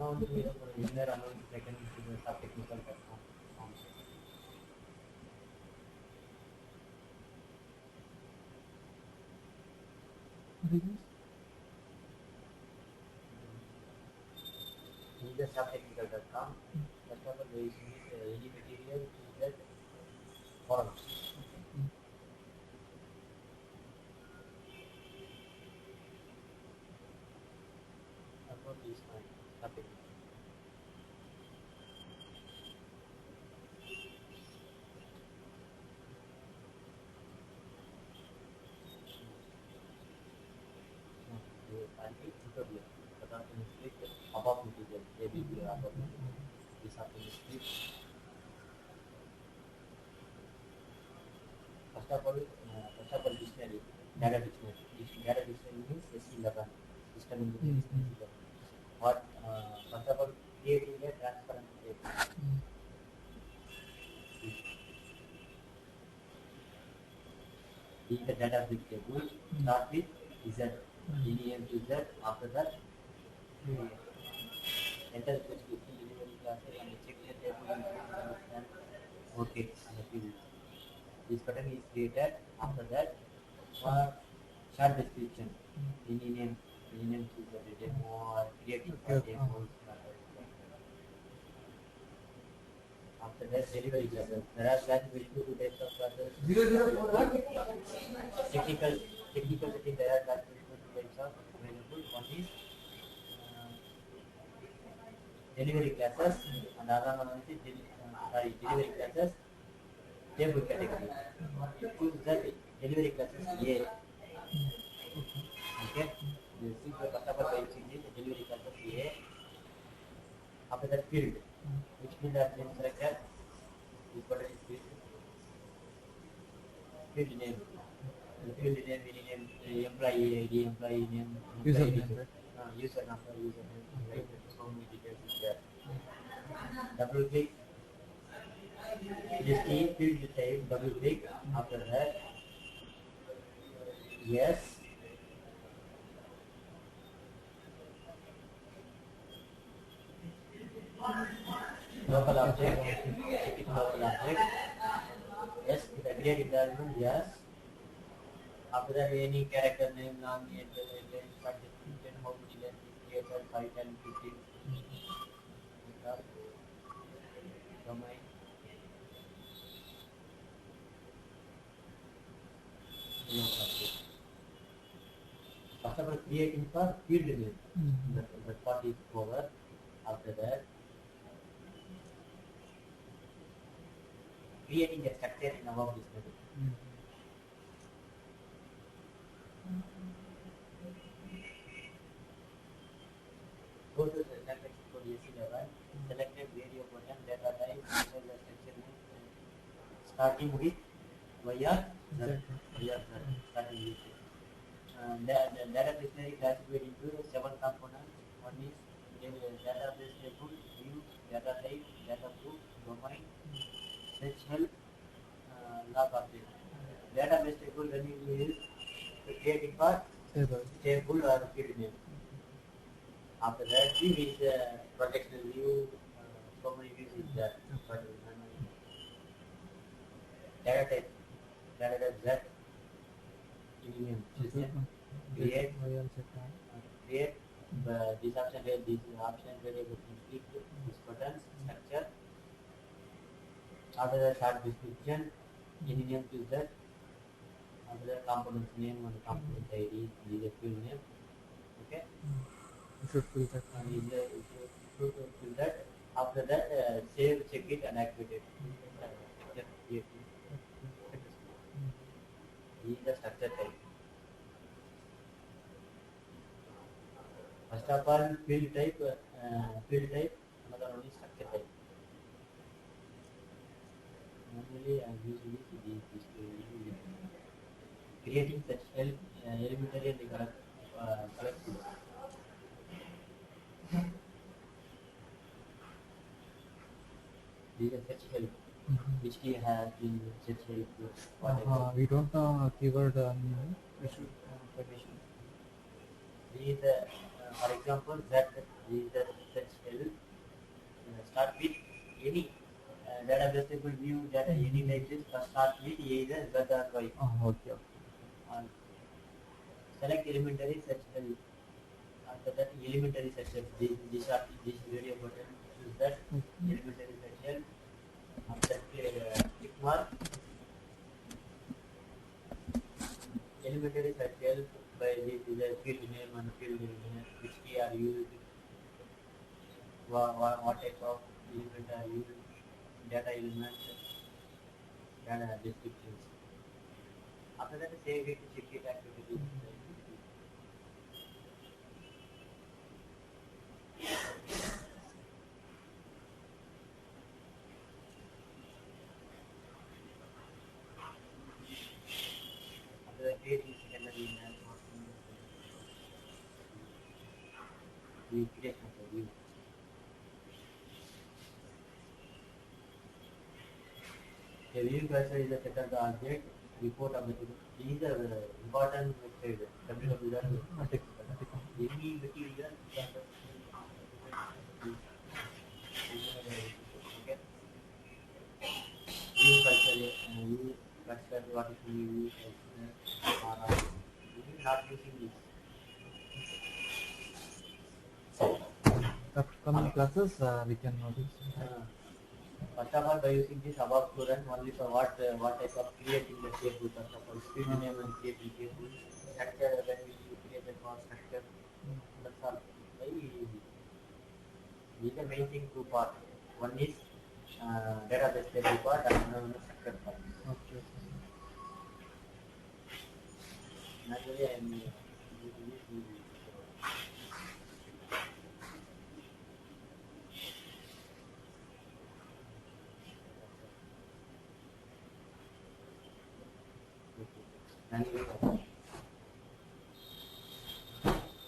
S4: Now we have a winner among the second students of technical platform. This is SAPtechnical.com. Customer base is any material to that forums. Upload is fine. SAPtechnical. ABAP material, ABAP material. This happens with first of all dictionary, data dictionary. Data dictionary means S11, system engineering S11. What first of all creating a transparent table. In the data big table, start with Z, linear to Z. After that, enter specification delivery classes and check the table and understand okay and the field. This button is created. After that, short description, linear to the demo or creating for demos. After that, delivery classes. There are classes with two types of classes. 0041. Technical setting. There are classes with two types of available. One is delivery classes and other one is delivery classes table category. Choose the delivery classes A. Okay. This is the customer by choosing the delivery classes A. After that, field. Which field has been selected? This button is field. Field name. The field name, employee ID, employee name, user number, right? So many details is there. Double click. This key field type. Double click. After that, yes. Local object. Check local object. Yes. If agreed environment, yes. After that, any character name, long name, start description, how many length is created, 5, 10, 15. Domain. First of all, creating for field name. That part is over. After that, creating a structure in above this method. Go to the select for AC11, selected radio button, data type, enter the structure name, starting with YR, starting with the data dictionary classified into 7 components. One is database table, view, data type, data group, domain, search help, log object. Database table when you use the creating part, table or field name. After that, view is protection view, so many views is there. Data type Z, engineer system, create, this option variable can click this button, structure. After that, start description, engineer to Z. After that, components name and component ID, is a field name. Okay.
S5: You should fill that.
S4: You should fill that. After that, save, check it, and activate it. This is the structure type. First of all, field type, another one is structure type. Normally, I am using this creating such elementary and collective. This is a fetch help. Which key has been fetch help? Whatever.
S5: We don't know keyword name. We should permission.
S4: This is for example, that this is the fetch help. Start with any database table view data any like this. Start with either Z or Y.
S5: Okay.
S4: Select elementary search help. After that, elementary search help. This video button is that elementary search help. After click mark, elementary search help by this is a field name and field name, which key are used, what type of element are used, data elements, data descriptions. After that, save it, check it, activate it. After that, creating secondary and we create a view. A view cursor is a set of the object, report of the these are the important website www.article. Any material okay. View cursor, what is view cursor? Not using this.
S5: Upcoming classes we can notice.
S4: First of all, by using this above student only for what type of creating the table. First of all, field name and creating table. Structure when we create the structure. That's all. Very easy. These are the main thing two parts. One is database table part and another one is structure part.
S5: Okay.
S4: Naturally, I am using this.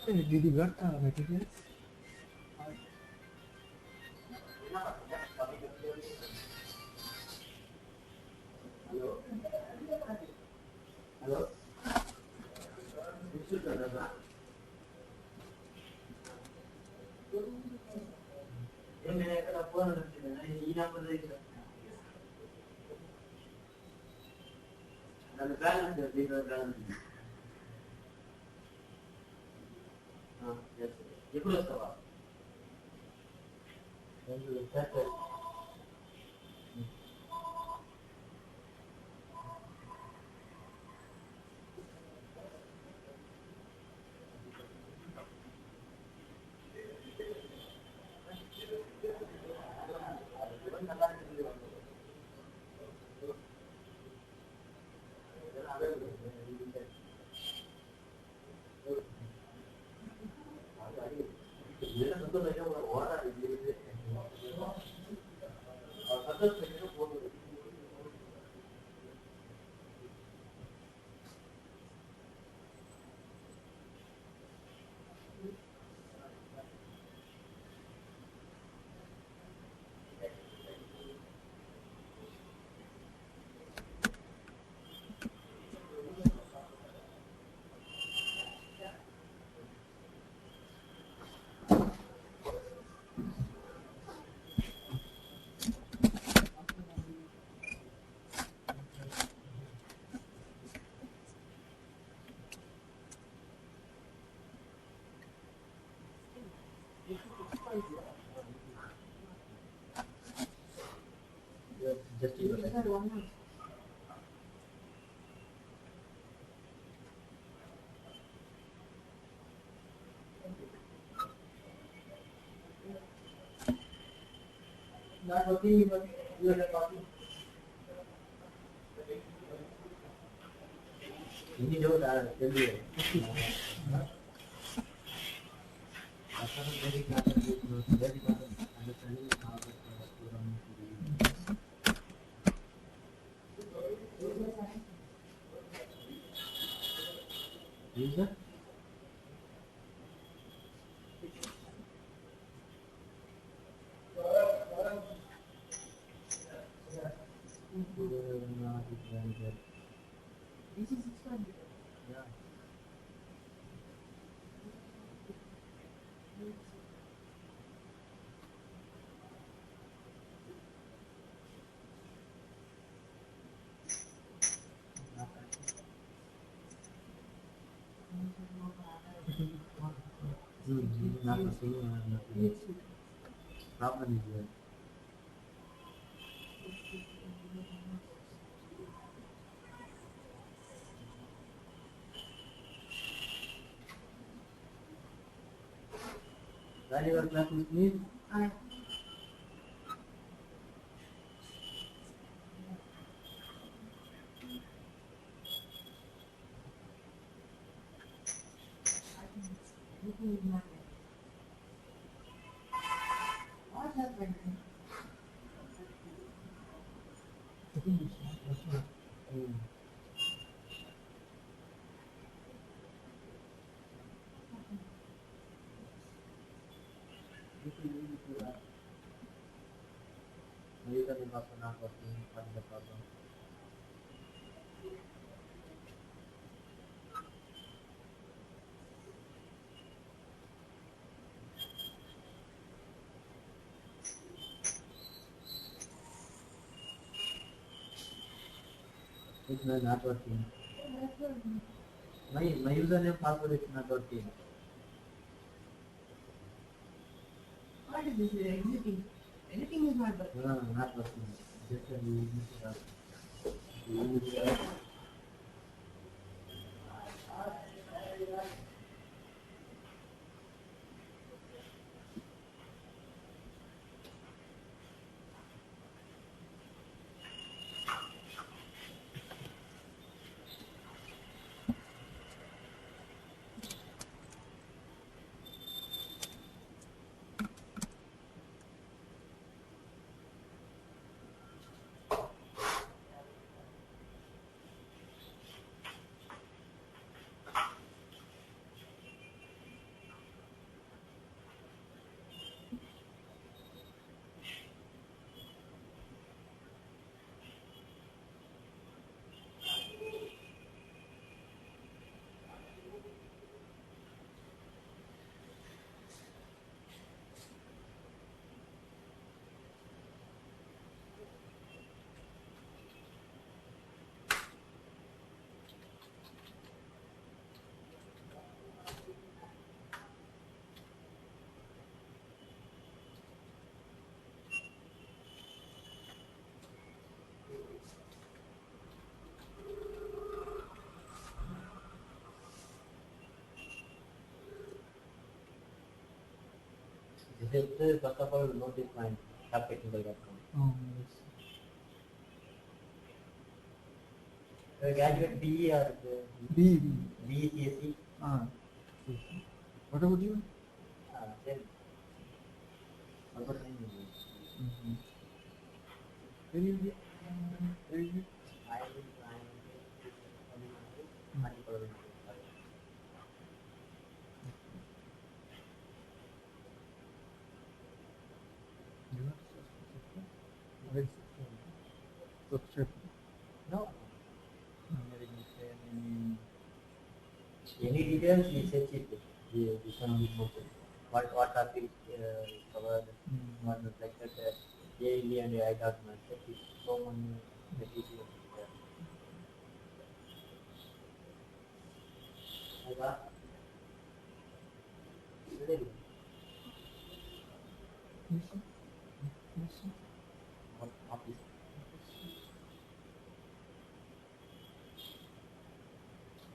S5: Did you get materials?
S4: Hello? Hello? ఎప్పుడు వస్తావా Just give us a not working, but you are talking. Ini jauh dah, jadi. Asal dari kata itu, dari kata understanding how the program user. This is fun. Yeah. Not nothing. Problem is there. When you are class with me,
S6: What happened?
S4: user is also not working. What is the problem? It's not working. My username password is not working.
S6: What is this? Exiting. Anything is not working.
S4: No, not working. Just a This is first of all notice point taptechnical.com.
S5: Oh, yes.
S4: Graduate BE or
S5: B.
S4: BE CSE?
S5: Ah. What about you?
S4: Same.
S5: Where is it? Where is it? You want to subscribe? Where is it? Subscribe.
S4: No.
S5: Where is it?
S4: Any details we search it. We can what topic covered, what reflected daily and AI documents. That is so many the details there. Really? What office?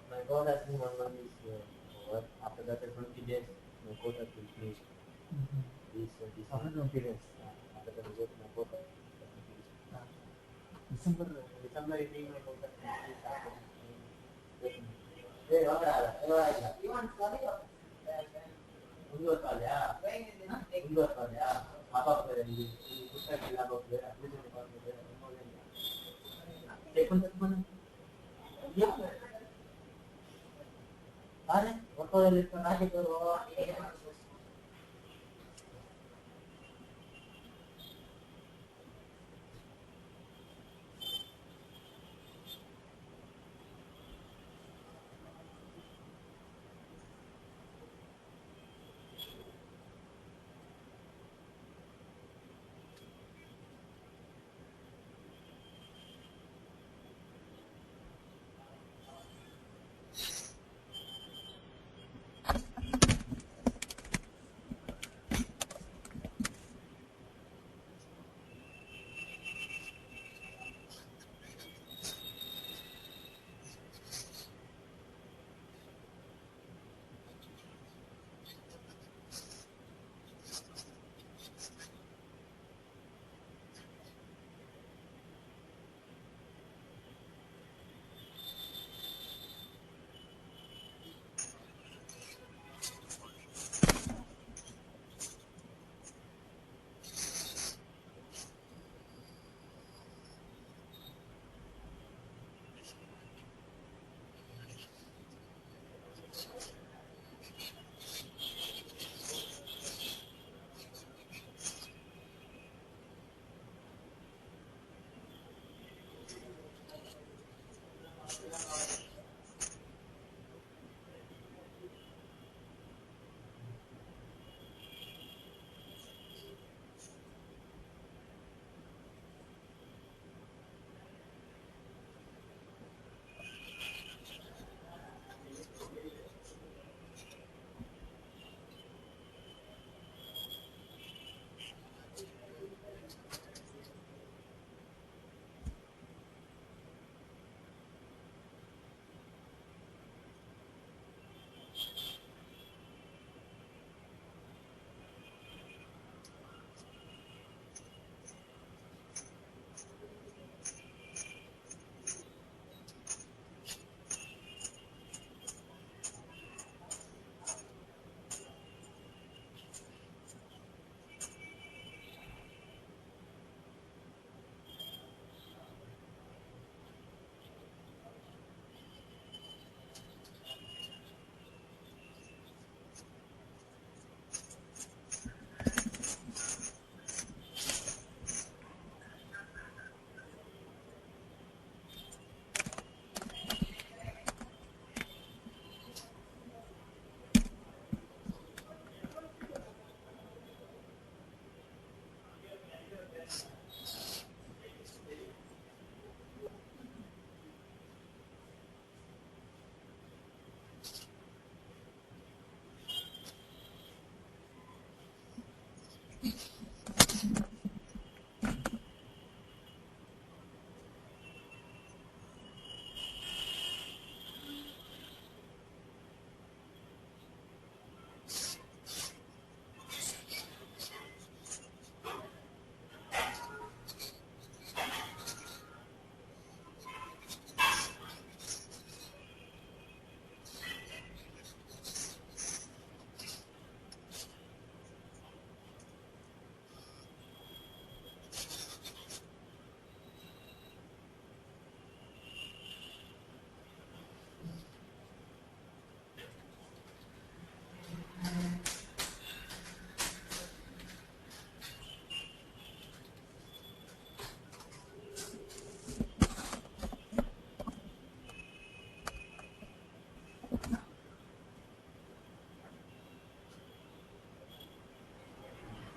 S4: My code has been 1 month is over. After that, 20 days, my code has been finished. This
S5: After 20 days.
S4: after that, my code has been finished.
S5: December.
S4: December evening, my code has been finished. Hey, what are you want to call it? Undur call, yeah. Undur call, yeah. Apa ini? Kita bilang apa? Aku jadi call dia. Telepon telepon. Ya. Are, what are you listening to?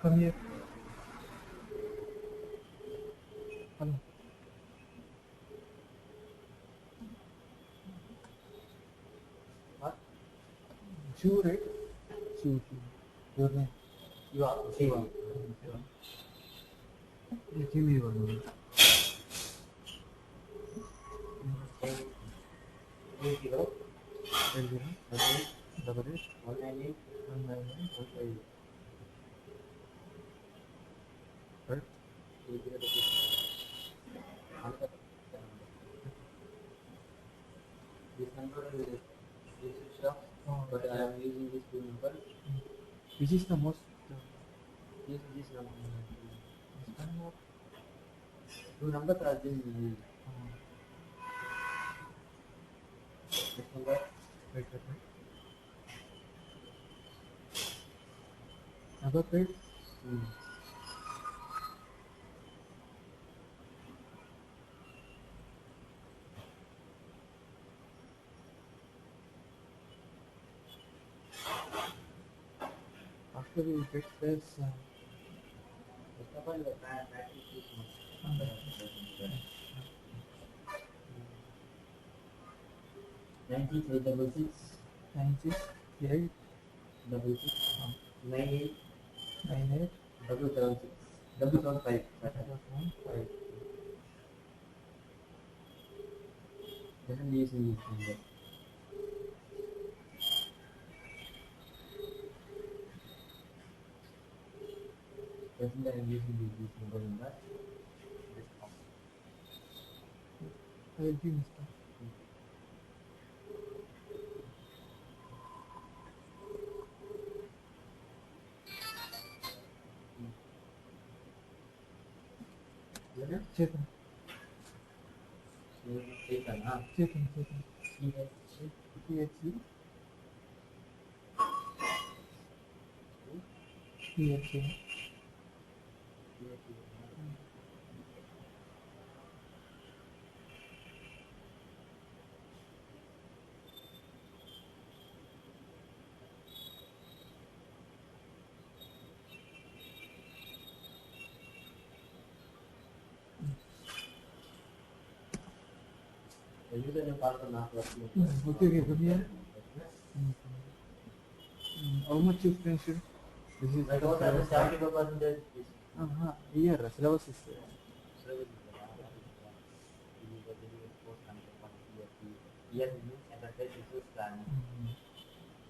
S5: Come here. Hello.
S4: What?
S5: Shoe, right? Shoe. Your name.
S4: You are Shiva.
S5: Yeah, give me one moment.
S4: 80
S5: 80 double 8
S4: 198
S5: 199
S4: 158.
S5: right?
S4: 80. This number is switched off,
S5: Oh,
S4: but I am using this two number.
S5: which is the most?
S4: Use this number.
S5: This one or?
S4: Two numbers are been used. This number
S5: Wait. Other page? After we get this,
S4: first of all, the practice is much. 9366
S5: 96 8
S4: 66 98
S5: 98
S4: 776 775.
S5: 5.
S4: Doesn't use this number. Present I am using this number in that.
S5: I will give Mr. Chetan.
S4: Chetan, huh?
S5: Chetan.
S4: Yes.
S5: PHC.
S4: The username password not working.
S5: Okay, come here. How much you finished? This is
S4: I don't understand 75%.
S5: here, syllabus is
S4: Here means enterprise resource planning.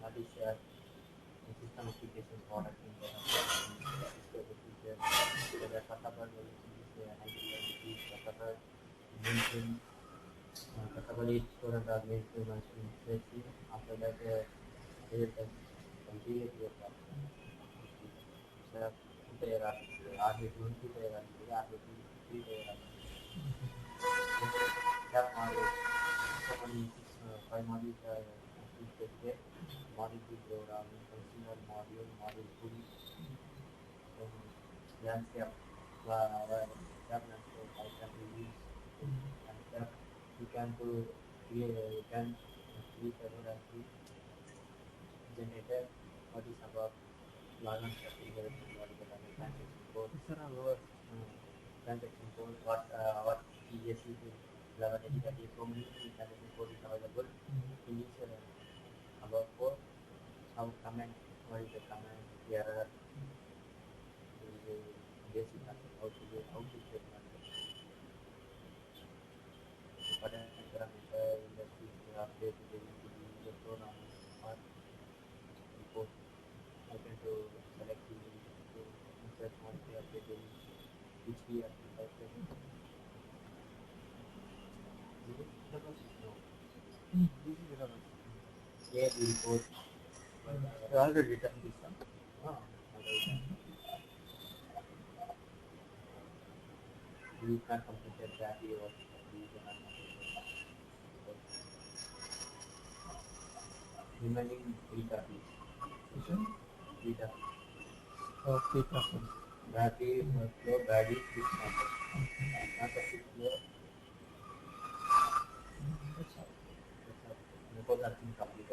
S4: What is system application product in the future? The customer will use customer maintain customer each student are maintain machine. After that, they will continue to work. There are RB2, there are RB3, there are SAP module. So many 5 modules are there. Module 2 programming, consumer module, module 2, landscape, SAP landscape, I can use and SAP. You can create a generator. What is about login structure, what is the transaction code? Transaction code, what ESC is 1180, so many transaction code is available. In each about code, how command, what is the command, error, the basic concept, how to check whatever parameter in the system update the program or report. I can to select the insert monitor update which we are typing.
S5: this is syllabus.
S4: Here the report.
S5: You already done this one.
S4: You can complete that or you cannot remaining 3 copies.
S5: Which one?
S4: 3 copies.
S5: Okay, classes.
S4: Battery, flow, battery, 6 numbers. Not a 6 flow.
S5: That's all.
S4: Because that's incomplete.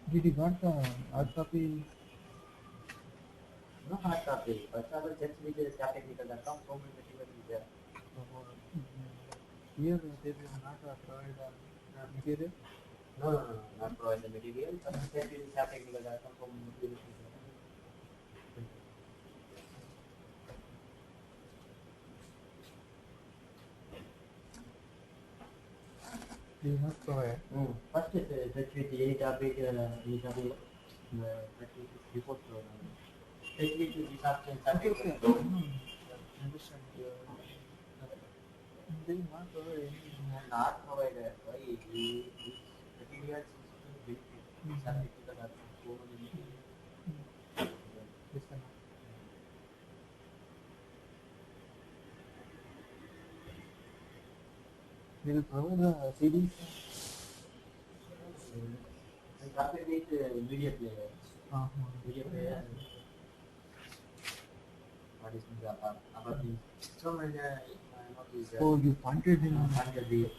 S5: Did you got the hard copy?
S4: No hard copy. First of all, just with the SAPtechnical.com, so many material is there.
S5: Here they will not provide material.
S4: No, not provide the material. Just with the SAPtechnical.com, so many material is there.
S5: They will not provide.
S4: First is touch with any topic, touch with report program. Touch with this option,
S5: Okay. Understand. They will not provide any.
S4: not provided. Why? This material system benefit. SAPtechnical.com, so many material.
S5: Listen. They will provide the CDs.
S4: And copy with media player. Media player. What is media about this? So many not is
S5: Oh, you pointed in.
S4: under the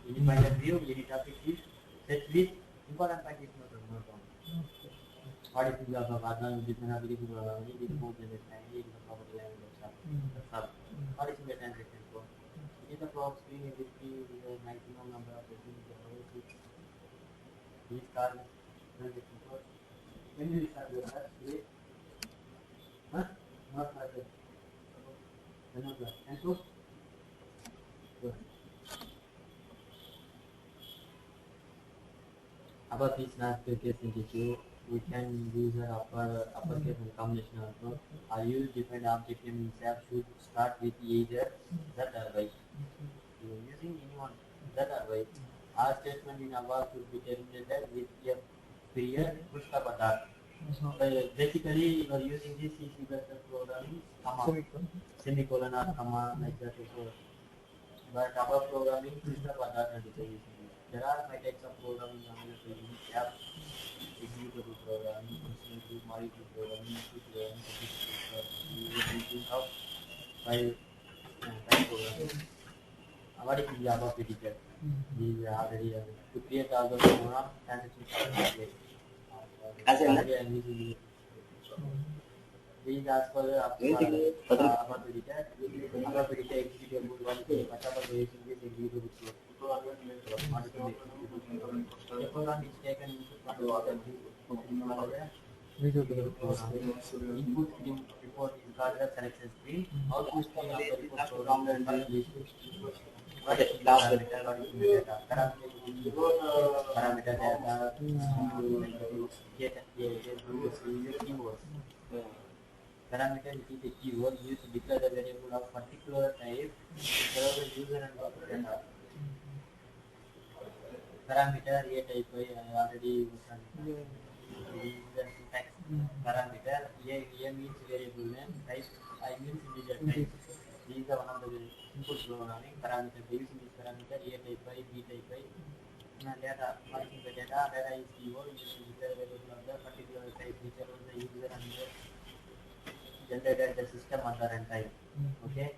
S4: any point of view, any topic is set with important point is not on. What is the advanced different ability to need to move the time, need to property line and stuff. What is the transaction code? It is the clock screen with the maximum number of settings. These card transaction code. When you start your class today? Huh? Not like that. And so? Good. Above is not the case in issue. We can use an uppercase and combination also. I use different object name in SAP should start with either that or right. You are using anyone that or right. Our statement in above should be terminated with a period push up a dot. Basically, you are using this C programming, comma, semicolon or comma like that. But above programming, push up a dot and there are my types of programming available in SAP. Executable programming, instantly molecule programming, using of file programming. What is the above editor? These are already to create all the program transaction. As a these as per above editor. Above editor executable one thing. Above using this executable program is taken into input screen report is called the selection screen. Output screen of the report program is parameter data keywords. Parameter is a keyword used to declare the variable of particular type to serve the user and data. Parameter a type I already mentioned. The syntax. Parameter a means variable name, type I means integer type. These are one of the simple programming parameter. Using this parameter a type I, b type I. Data, marking the data is keyword used to declare variable of the particular type which allows the user and the generated the system at the runtime. Okay.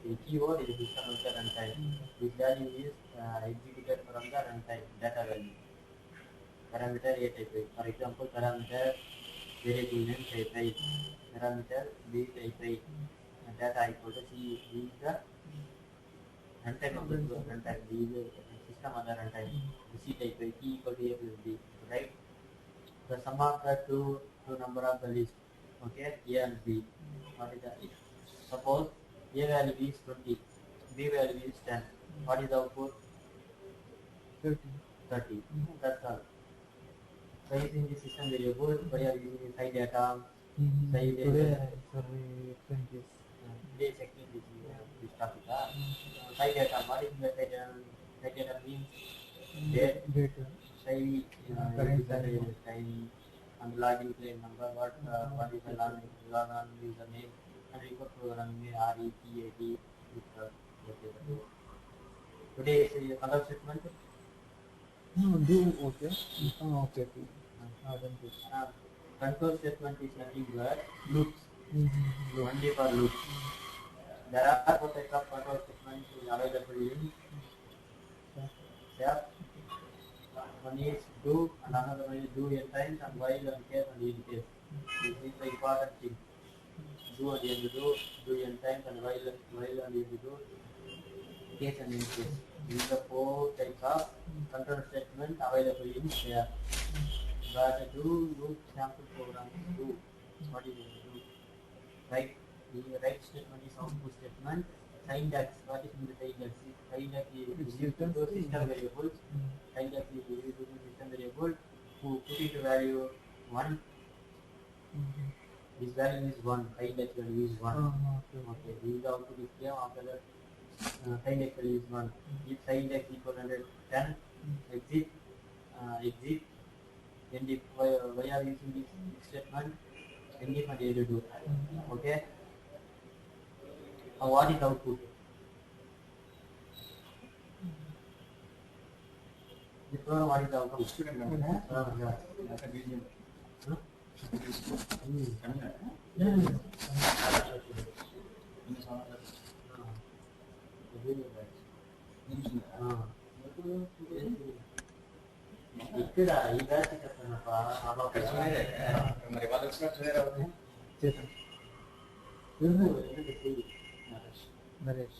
S4: The keyword is system at the runtime. This value is executed from the runtime data value. Parameter a type I. For example, parameter variable name type I. Parameter b type I. Data equal to c is the runtime of the runtime. B is the system at the runtime. C type I. Key equal to a plus b. Right. The sum of the two number of the list. Okay, A and B. What is that? Suppose A value is 20, B value is 10. What is the output? 30. That's all. So using the system variable, we are using side data, side data. Today section this topic. Side data. What is the side data? Side data means date, side time. And login claim number, what is the login username, and report program में REPAT with Today is a control statement.
S5: No, do okay. Okay. Then do.
S4: Control statement is nothing but loops.
S5: Mm-hmm.
S4: Only for loops. There are four types of control statements available in SAP. One is do and another one is do n times and while and case and in case. This is the important thing. Do and end do n times and while and end do, case and in case. These are four types of control statement available in SAP. But do loop sample program do. What is it? Do. Right. The right statement is output statement. Syntax. What is the syntax? Syntax is system variable. Syntax is system variable. Who put it value 1. This value is 1. Syntax value is 1. Okay. This is the output display. After that, syntax value is 1. If syntax equal 110, exit. Exit. Then if why are you using this statement? Then if and do. Okay. What is output? The program what is the output? ఇక్కడ ఈ batch చెప్తానప్పా
S1: మరి వాళ్ళు వచ్చినట్టు
S5: చేద్దాం. Naresh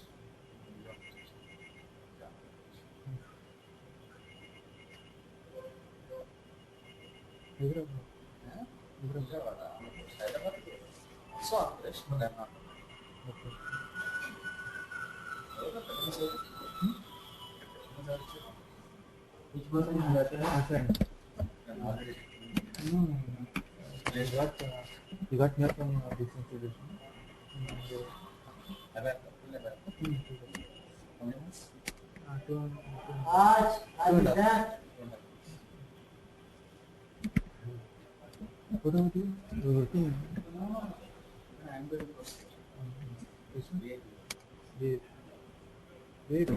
S4: Which person is that?
S5: You got here from business education.
S4: Aaj is that?
S5: What about you? You're working. Wait.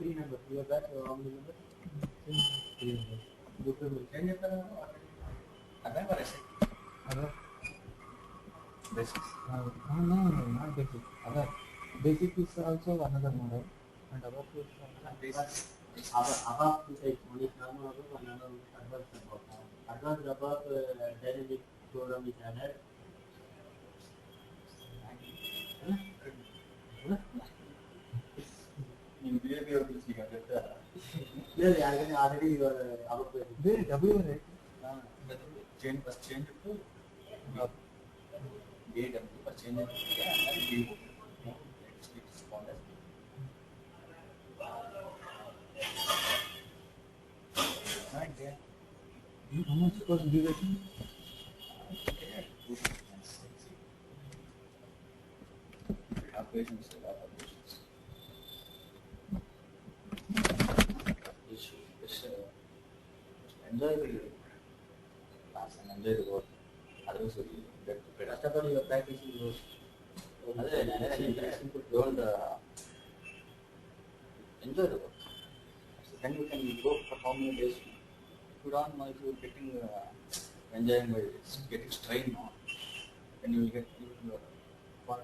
S4: 3 numbers. You are back how many numbers? 3 numbers. Book will change it.
S2: ABAP or SAP?
S5: ABAP.
S2: Basics.
S5: No, not basic. ABAP. Basic is also another model, and ABAP is
S2: Basics.
S4: ABAP is only normal ABAP and another advanced ABAP. Advanced ABAP dynamic program is added.
S2: In behavior, you can get the
S4: Yes, already you are ABAP.
S5: very W, right?
S2: change to AW was changed to and then B. It's called as right there.
S5: How much cost duration?
S2: Operations. It's enjoy the class and enjoy the work. Otherwise, you get prepared.
S4: First of all, you are practicing those.
S2: Don't enjoy the work. So then you can go for how many days. If you don't know if you're getting enjoying by getting strained on, then you will get fun.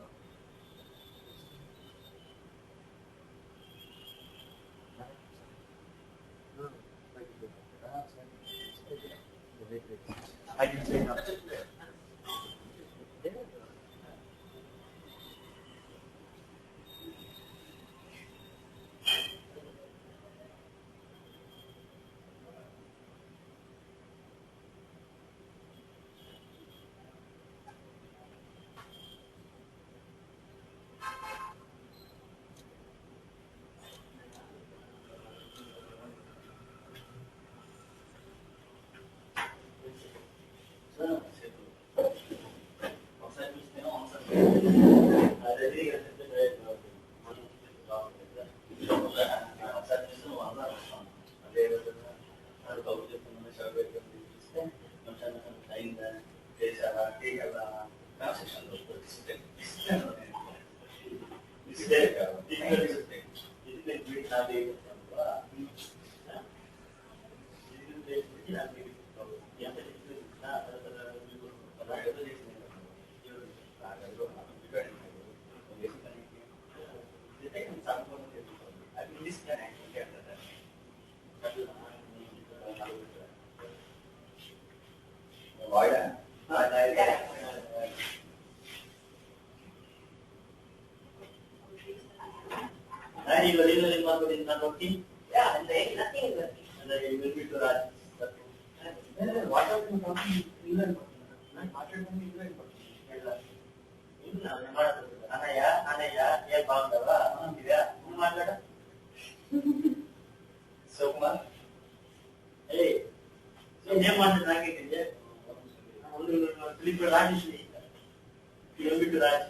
S4: I can say now. And you are not working? Yeah, and then nothing is working. And then you will be to Raj. What are you talking? Even Anaya, Bangava, Umagada. So, hey, so name on the target, sleep Raj. You will be to Raj.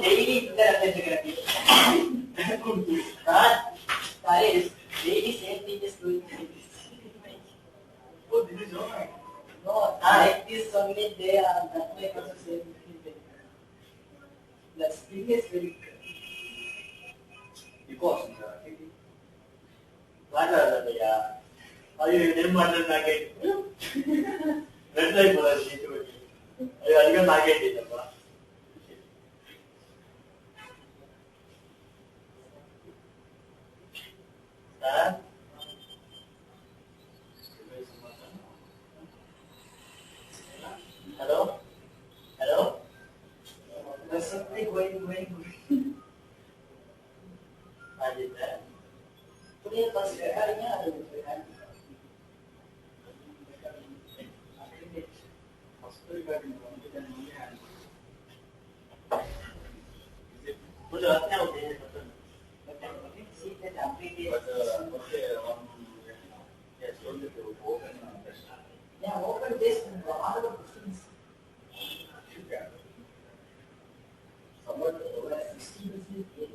S4: Daily, daily same thing is doing. Oh, this is all right. No, like this only they are that make us the same thing. The spring is very good. Because what are the are you name water packet? Red light for us. Are you going to market it? Hello? Hello? There's something going. I did that. Today, first, yeah, open this and all the questions. Somewhat over 60%.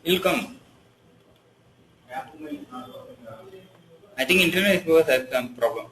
S7: He'll come. I think internet is because has some problem.